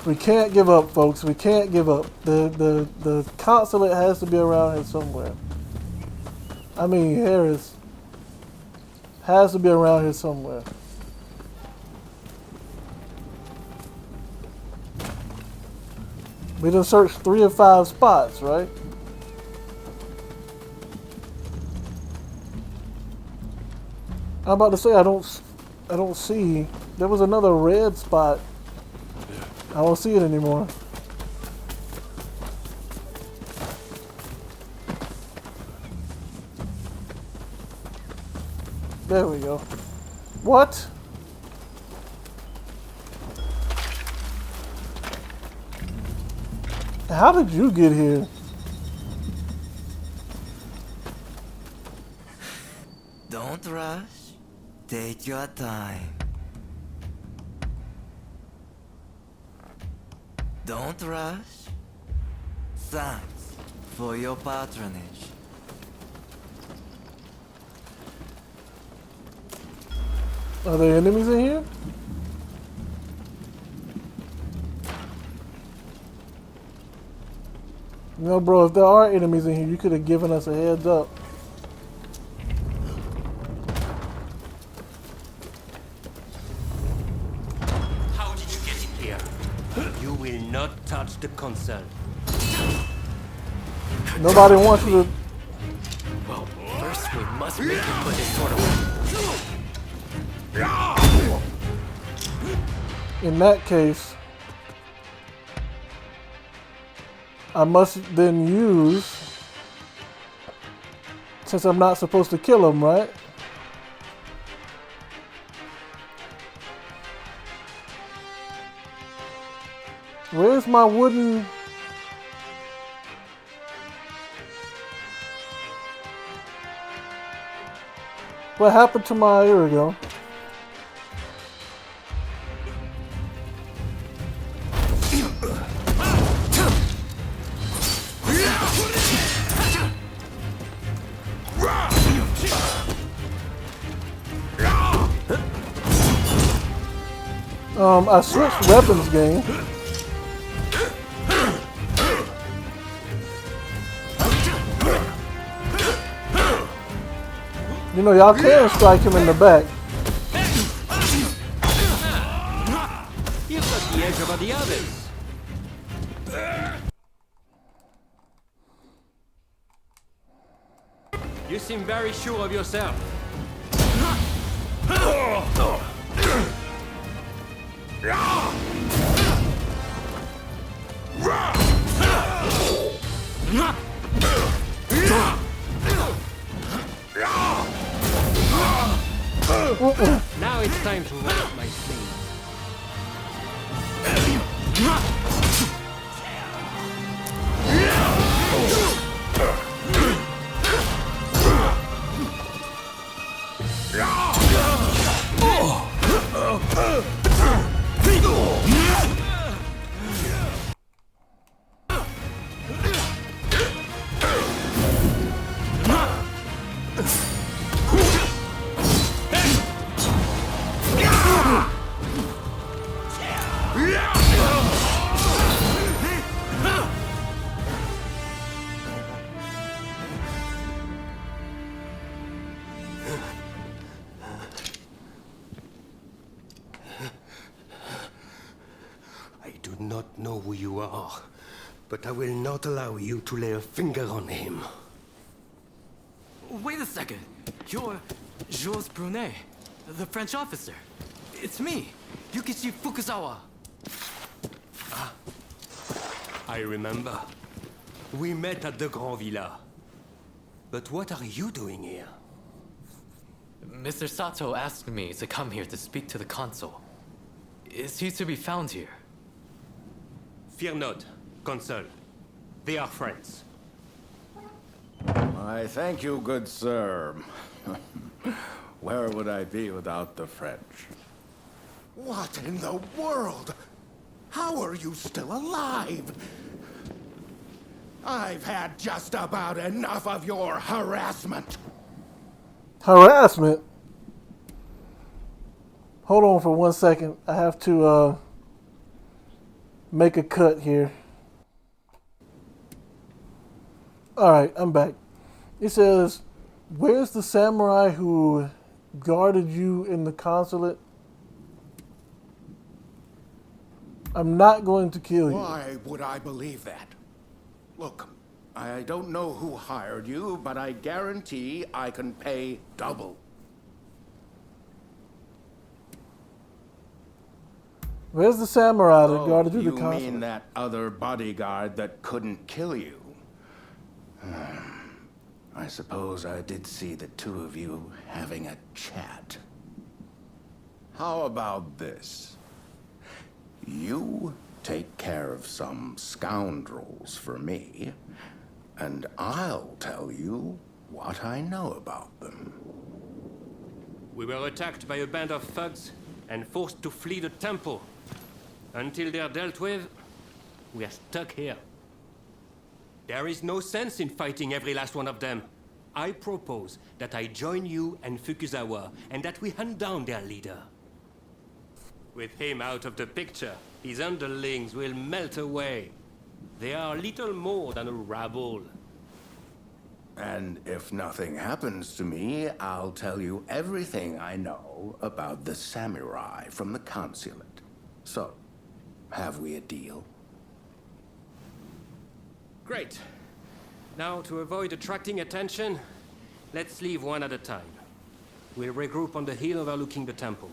We can't give up, folks. We can't give up. The consulate has to be around here somewhere. I mean, Harris has to be around here somewhere. We done searched 3 of 5 spots, right? I'm about to say I don't see. There was another red spot. I don't see it anymore. There we go. What? How did you get here? Don't rush. Take your time. Don't rush. Thanks for your patronage. Are there enemies in here? No, bro, if there are enemies in here, you could have given us a heads up. How did you get in here? You will not touch the console. Nobody wants you to... Well, first we must make him put his sword away. In that case, I must then use, since I'm not supposed to kill him, right? Where's my wooden... What happened to my... Here we go. I switched weapons game. You know, y'all can strike him in the back. You've got the edge over the others. You seem very sure of yourself. Now it's time to roll up my sleeves. I do not know who you are, but I will not allow you to lay a finger on him. Wait a second. You're Jules Brunet, the French officer. It's me, Yukichi Fukuzawa. I remember. We met at the Grand Villa. But what are you doing here? Mr. Sato asked me to come here to speak to the consul. Is he to be found here? Fear not, Consul. They are friends. I thank you, good sir. Where would I be without the French? What in the world? How are you still alive? I've had just about enough of your harassment. Harassment? Hold on for 1 second. I have to make a cut here. Alright, I'm back. It says, where's the samurai who guarded you in the consulate? I'm not going to kill you. Why would I believe that? Look, I don't know who hired you, but I guarantee I can pay double. Where's the samurai that guarded you the You consulate? mean that other bodyguard that couldn't kill you? I suppose I did see the two of you having a chat. How about this? You take care of some scoundrels for me, and I'll tell you what I know about them. We were attacked by a band of thugs and forced to flee the temple. Until they're dealt with, we are stuck here. There is no sense in fighting every last one of them. I propose that I join you and Fukuzawa, and that we hunt down their leader. With him out of the picture, his underlings will melt away. They are little more than a rabble. And if nothing happens to me, I'll tell you everything I know about the samurai from the consulate. So, have we a deal? Great. Now, to avoid attracting attention, let's leave one at a time. We'll regroup on the hill overlooking the temple.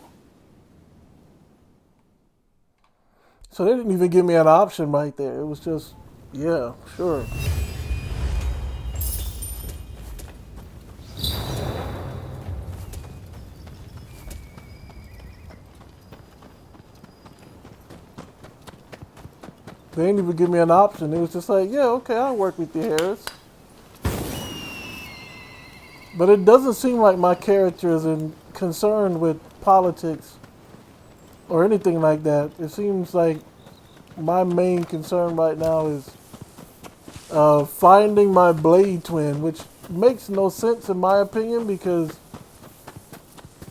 So they didn't even give me an option right there. It was just, yeah, sure. They didn't even give me an option. It was just like, yeah, okay, I'll work with you, Harris. But it doesn't seem like my character is concerned with politics or anything like that. It seems like my main concern right now is finding my blade twin, which makes no sense in my opinion because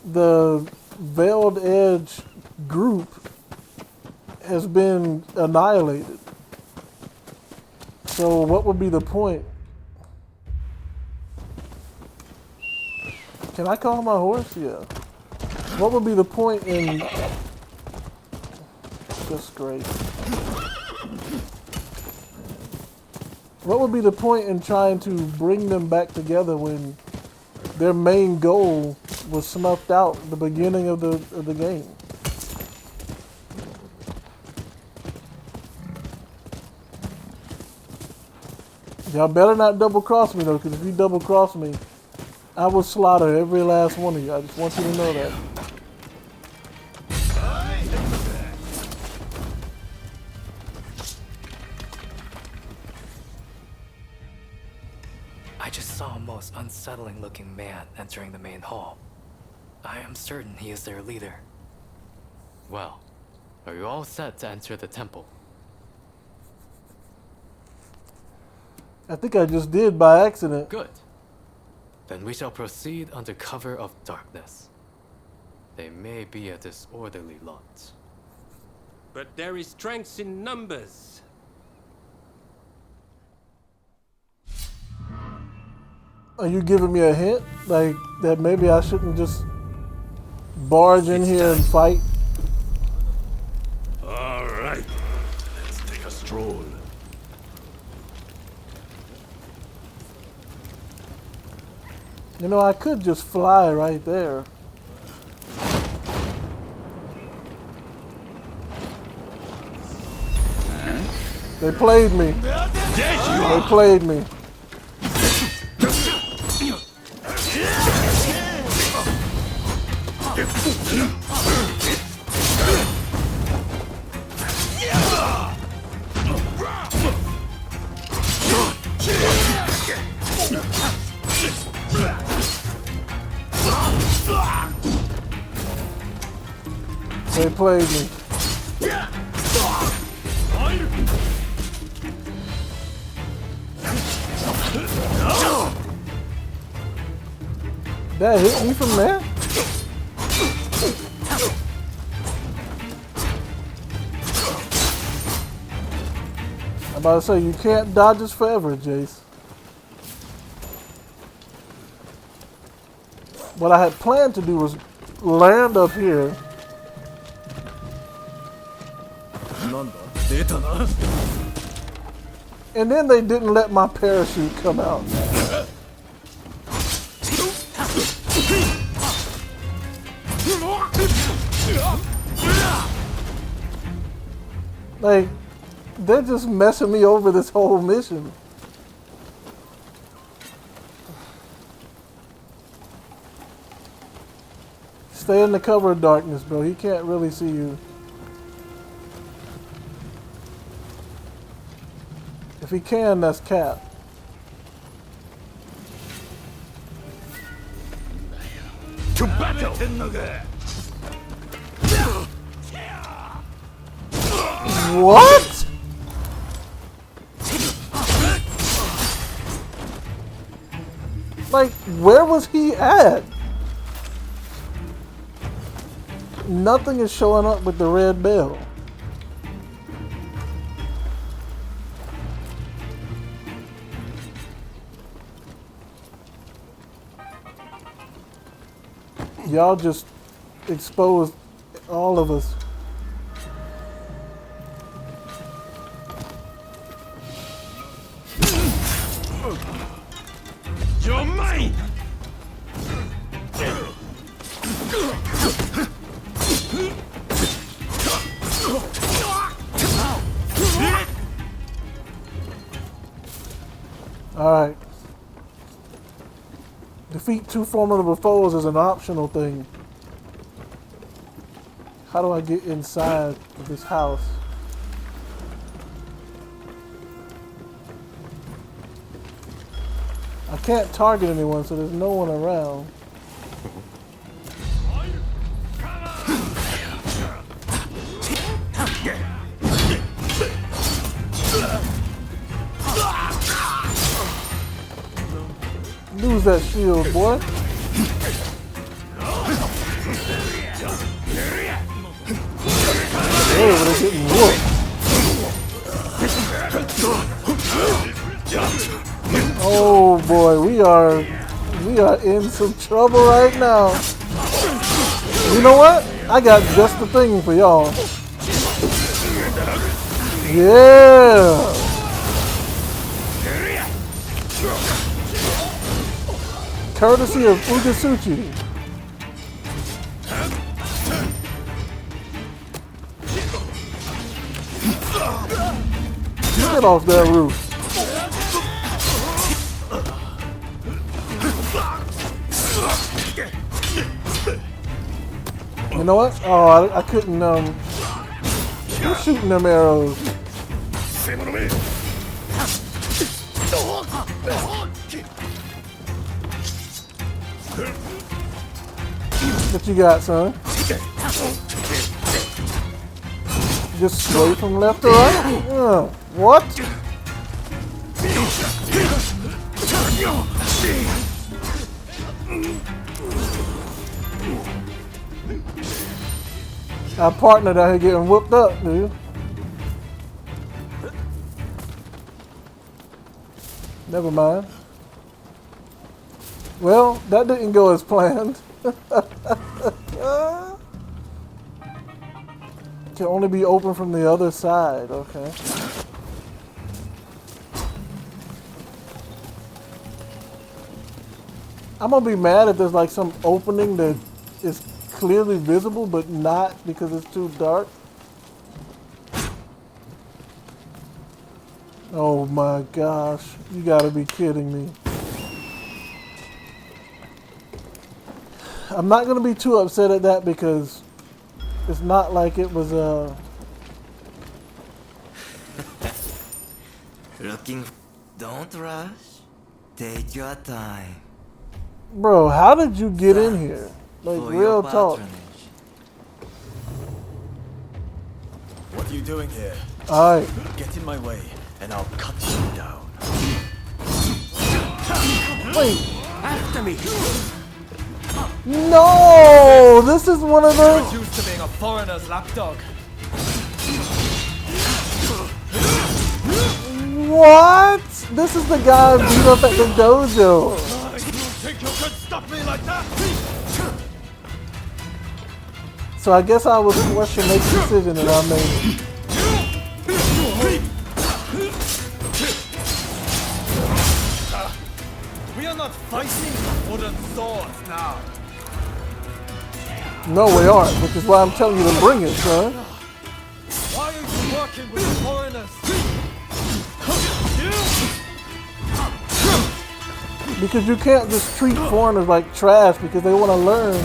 the Veiled Edge group has been annihilated. So what would be the point? Can I call my horse? Yeah. What would be the point in... Just great. What would be the point in trying to bring them back together when their main goal was snuffed out at the beginning of the game? Y'all better not double cross me though, because if you double cross me, I will slaughter every last one of you. I just want you to know that. I just saw a most unsettling looking man entering the main hall. I am certain he is their leader. Well, are you all set to enter the temple? I think I just did by accident. Good. Then we shall proceed under cover of darkness. They may be a disorderly lot. But there is strength in numbers. Are you giving me a hint? Like, that maybe I shouldn't just barge in here and fight? All right, let's take a stroll. You know, I could just fly right there. They played me. They played me. They played me. That hit me from there? I'm about to say, you can't dodge us forever, Jace. What I had planned to do was land up here. And then they didn't let my parachute come out. Like, they're just messing me over this whole mission. Stay in the cover of darkness, bro. He can't really see you. If he can, that's cap. To battle! What? Like, where was he at? Nothing is showing up with the red bell. Y'all just exposed all of us. You're mine! Alright. Defeat 2 formidable foes is an optional thing. How do I get inside of this house? I can't target anyone, so there's no one around. Lose that shield, boy. Hey, but they're getting whooped. Oh boy, we are in some trouble right now. You know what? I got just the thing for y'all. Yeah. Courtesy of Ugasuchi. Get off that roof. You know what? Oh, I couldn't, who's shooting them arrows? What you got, son? Just straight from left to right? What? Our partner out here getting whooped up, dude. Never mind. Well, that didn't go as planned. Can only be open from the other side, okay. I'm gonna be mad if there's like some opening that is clearly visible but not because it's too dark. Oh my gosh, you gotta be kidding me. I'm not gonna be too upset at that because it's not like it was Looking, don't rush. Take your time. Bro, how did you get in here? Like, For real your talk. patronage. What are you doing here? Alright. Get in my way, and I'll cut you down. Wait. After me! No! This is one of those. You're used to being a foreigner's lapdog. What? This is the guy I beat up at the dojo. You think you could stop me like that? So I guess I was forced to make a decision and I made it. We are not fighting wooden swords now. No, we aren't, which is why I'm telling you to bring it, son. Why are you working with foreigners? Because you can't just treat foreigners like trash because they want to learn.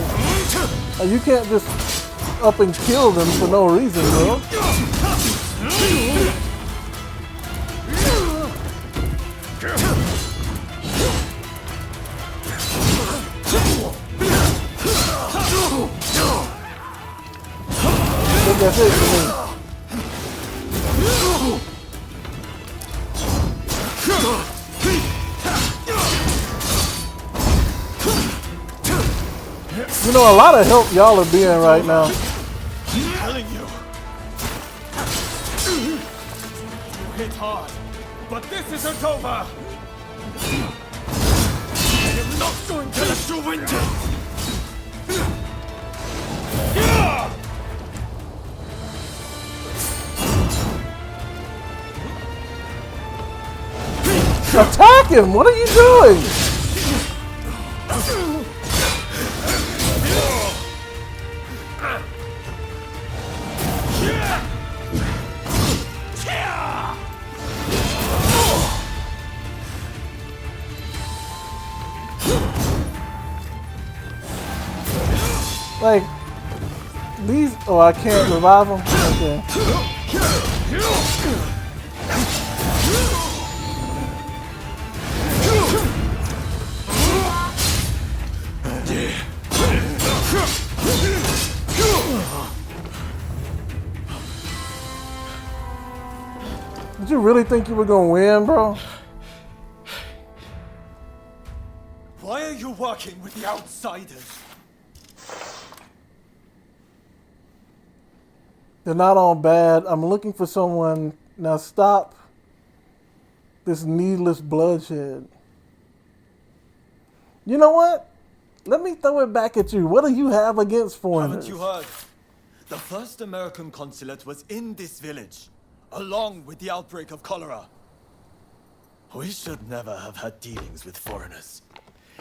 You can't just up and kill them for no reason, bro. I think that's it for me. You know, a lot of help y'all are being right now. I'm telling you. You hit hard, but this isn't over. I am not going to let you win this. Attack him! What are you doing? Like, these... Oh, I can't revive them? Okay. Did you really think you were gonna win, bro? Why are you working with the outsiders? They're not all bad. I'm looking for someone. Now stop this needless bloodshed. You know what? Let me throw it back at you. What do you have against foreigners? Haven't you heard? The first American consulate was in this village, along with the outbreak of cholera. We should never have had dealings with foreigners.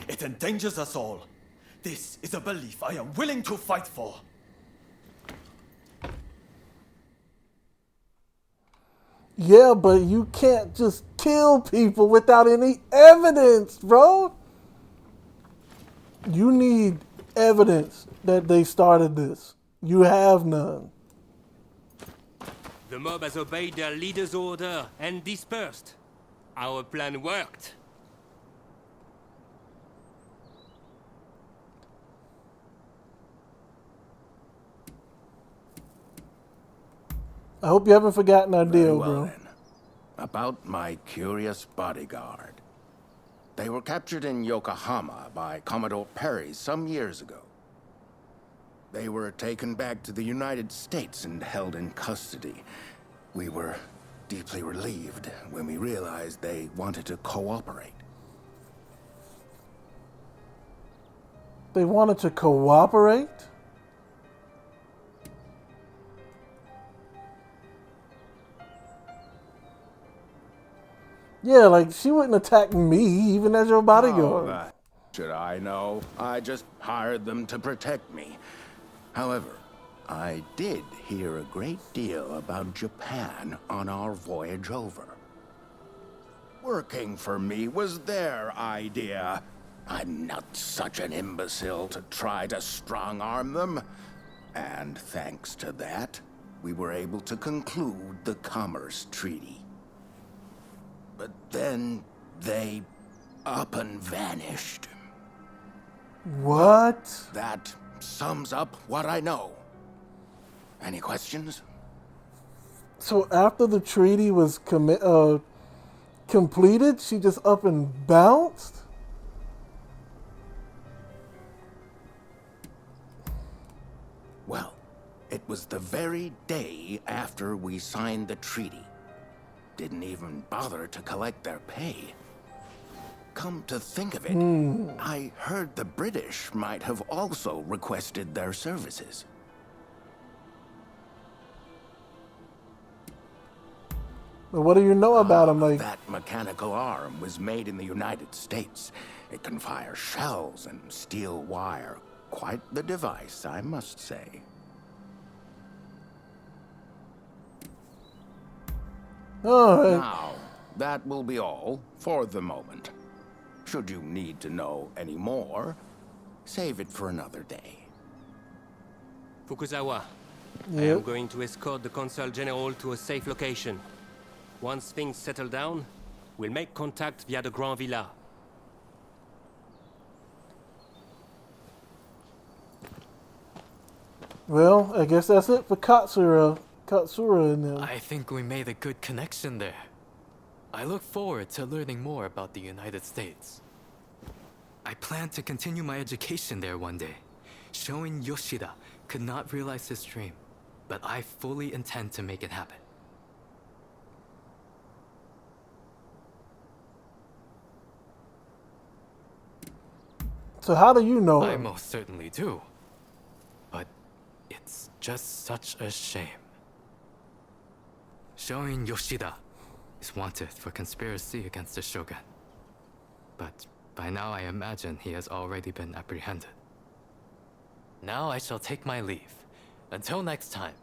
It endangers us all. This is a belief I am willing to fight for. Yeah, but you can't just kill people without any evidence, bro. You need evidence that they started this. You have none. The mob has obeyed their leader's order and dispersed. Our plan worked. I hope you haven't forgotten our deal, Very well, bro. then. About my curious bodyguard. They were captured in Yokohama by Commodore Perry some years ago. They were taken back to the United States and held in custody. We were deeply relieved when we realized they wanted to cooperate. They wanted to cooperate? Yeah, like, she wouldn't attack me, even as your bodyguard. Oh, that should I know? I just hired them to protect me. However, I did hear a great deal about Japan on our voyage over. Working for me was their idea. I'm not such an imbecile to try to strong-arm them. And thanks to that, we were able to conclude the Commerce Treaty. But then they up and vanished. What? That sums up what I know. Any questions? So after the treaty was completed, she just up and bounced? Well, it was the very day after we signed the treaty. Didn't even bother to collect their pay. Come to think of it, I heard the British might have also requested their services. But what do you know about them? Like, that mechanical arm was made in the United States. It can fire shells and steel wire. Quite the device, I must say. Now, that will be all for the moment. Should you need to know any more, save it for another day. Fukuzawa, I Yep. am going to escort the Consul General to a safe location. Once things settle down, we'll make contact via the Grand Villa. well, I guess that's it for Katsura and them. I think we made a good connection there. I look forward to learning more about the United States. I plan to continue my education there one day. Showing Yoshida could not realize his dream, but I fully intend to make it happen. So how do you know I him? most certainly do. But it's just such a shame. Showing Yoshida is wanted for conspiracy against the Shogun. But by now I imagine he has already been apprehended. Now I shall take my leave. Until next time.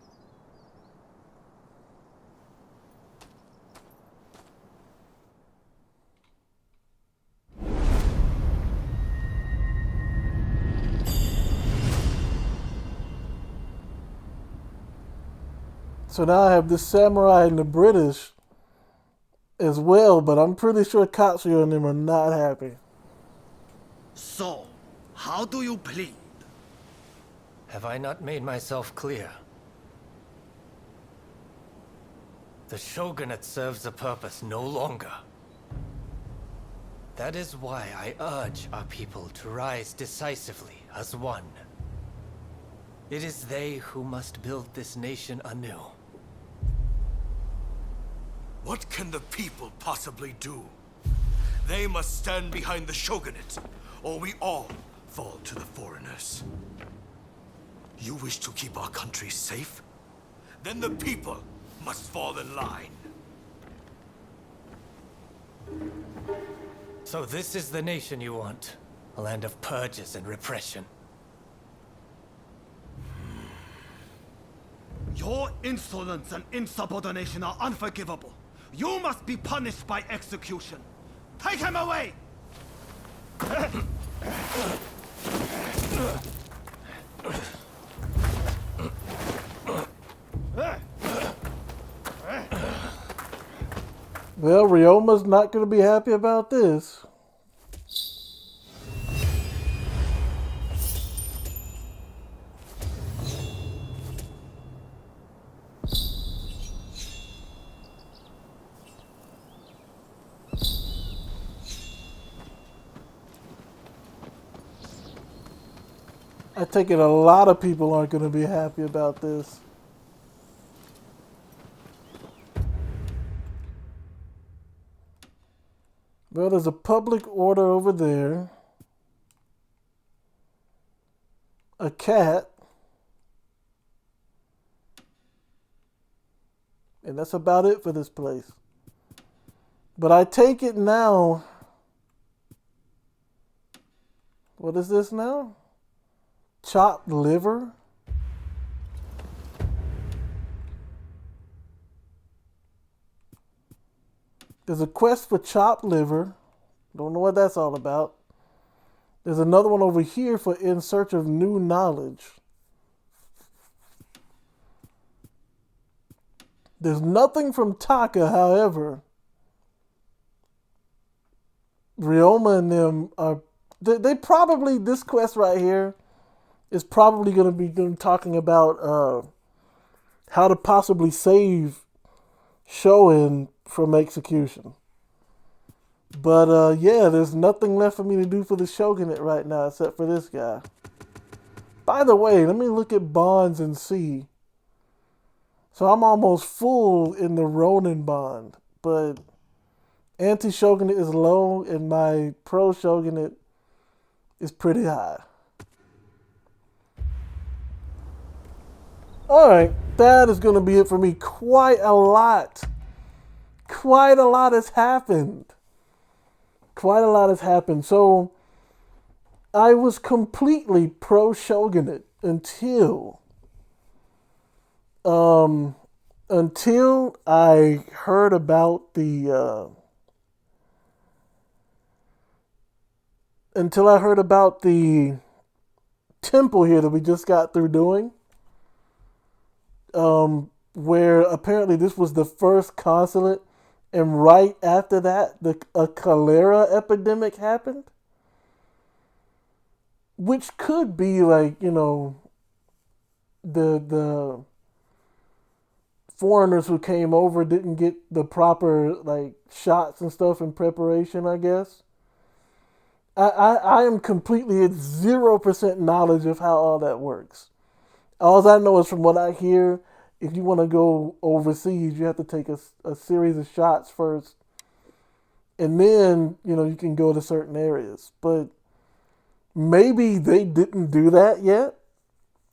So now I have this samurai and the British as well, but I'm pretty sure Katsura and them are not happy. So, how do you plead? Have I not made myself clear? The shogunate serves a purpose no longer. That is why I urge our people to rise decisively as one. It is they who must build this nation anew. What can the people possibly do? They must stand behind the shogunate, or we all fall to the foreigners. You wish to keep our country safe? Then the people must fall in line. So this is the nation you want? A land of purges and repression? Your insolence and insubordination are unforgivable. You must be punished by execution. Take him away! Well, Ryoma's not going to be happy about this. I take it a lot of people aren't going to be happy about this. Well, there's a public order over there. A cat. And that's about it for this place. But I take it now. What is this now? Chopped liver? There's a quest for chopped liver. Don't know what that's all about. There's another one over here for in search of new knowledge. There's nothing from Taka, however. Ryoma and them are... They probably... This quest right here is probably going to be them talking about how to possibly save Shoin from execution. But yeah, there's nothing left for me to do for the Shogunate right now except for this guy. By the way, let me look at bonds and see. So I'm almost full in the Ronin bond, but anti-Shogunate is low and my pro-Shogunate is pretty high. Alright, that is going to be it for me. Quite a lot has happened. Quite a lot has happened. So, I was completely pro-Shogunate until I heard about the temple here that we just got through doing. Where apparently this was the first consulate, and right after that, a cholera epidemic happened. Which could be like, you know, the foreigners who came over didn't get the proper like shots and stuff in preparation, I guess. I am completely at 0% knowledge of how all that works. All I know is from what I hear, if you want to go overseas, you have to take a series of shots first. And then, you know, you can go to certain areas. But maybe they didn't do that yet.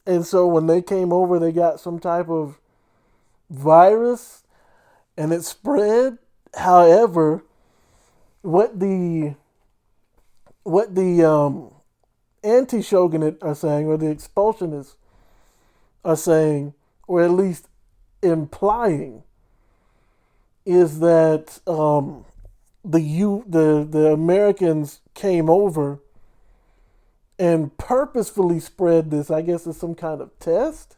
And so when they came over, they got some type of virus and it spread. However, what the anti-Shogunate are saying, or the expulsionists are saying, or at least implying, is that the Americans came over and purposefully spread this, I guess, as some kind of test.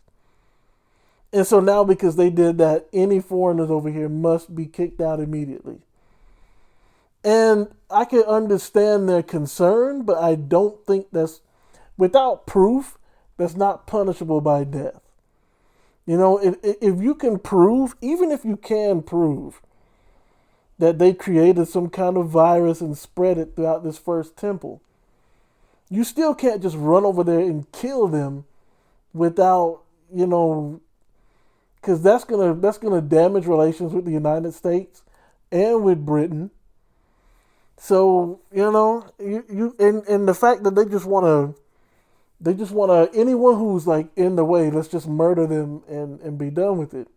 And so now because they did that, any foreigners over here must be kicked out immediately. And I can understand their concern, but I don't think that's, without proof, that's not punishable by death. You know, if you can prove, even if you can prove that they created some kind of virus and spread it throughout this first temple, you still can't just run over there and kill them without, you know, because that's gonna damage relations with the United States and with Britain. So, you know, and the fact that they just want to, anyone who's like in the way, let's just murder them and be done with it.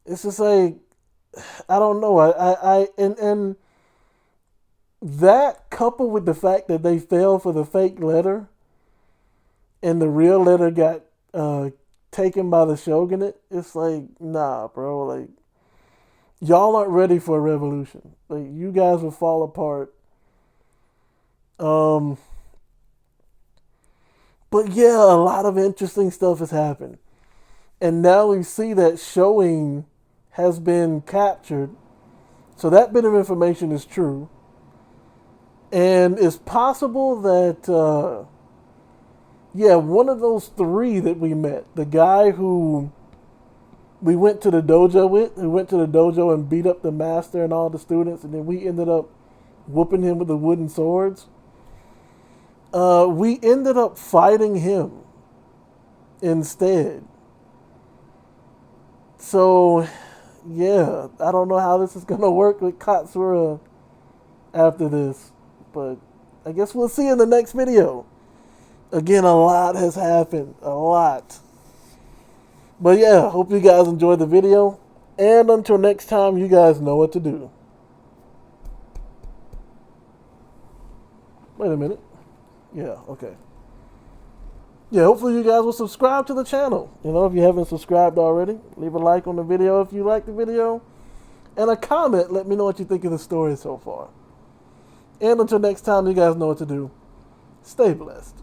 It's just like, I don't know. And that coupled with the fact that they fell for the fake letter and the real letter got taken by the Shogunate, it's like, nah, bro, like, y'all aren't ready for a revolution. Like, you guys will fall apart. But yeah, a lot of interesting stuff has happened. And now we see that Shoin has been captured So that bit of information is true. And it's possible that, yeah, one of those three that we met, the guy who we went to the dojo with, who went to the dojo and beat up the master and all the students, and then we ended up whooping him with the wooden swords. We ended up fighting him instead. So, yeah, I don't know how this is going to work with Katsura after this, but I guess we'll see in the next video. Again, a lot has happened, a lot. But yeah, hope you guys enjoyed the video, and until next time, you guys know what to do. Wait a minute. Yeah, okay. Yeah, hopefully you guys will subscribe to the channel. You know, if you haven't subscribed already, leave a like on the video if you like the video. And a comment, let me know what you think of the story so far. And until next time, you guys know what to do. Stay blessed.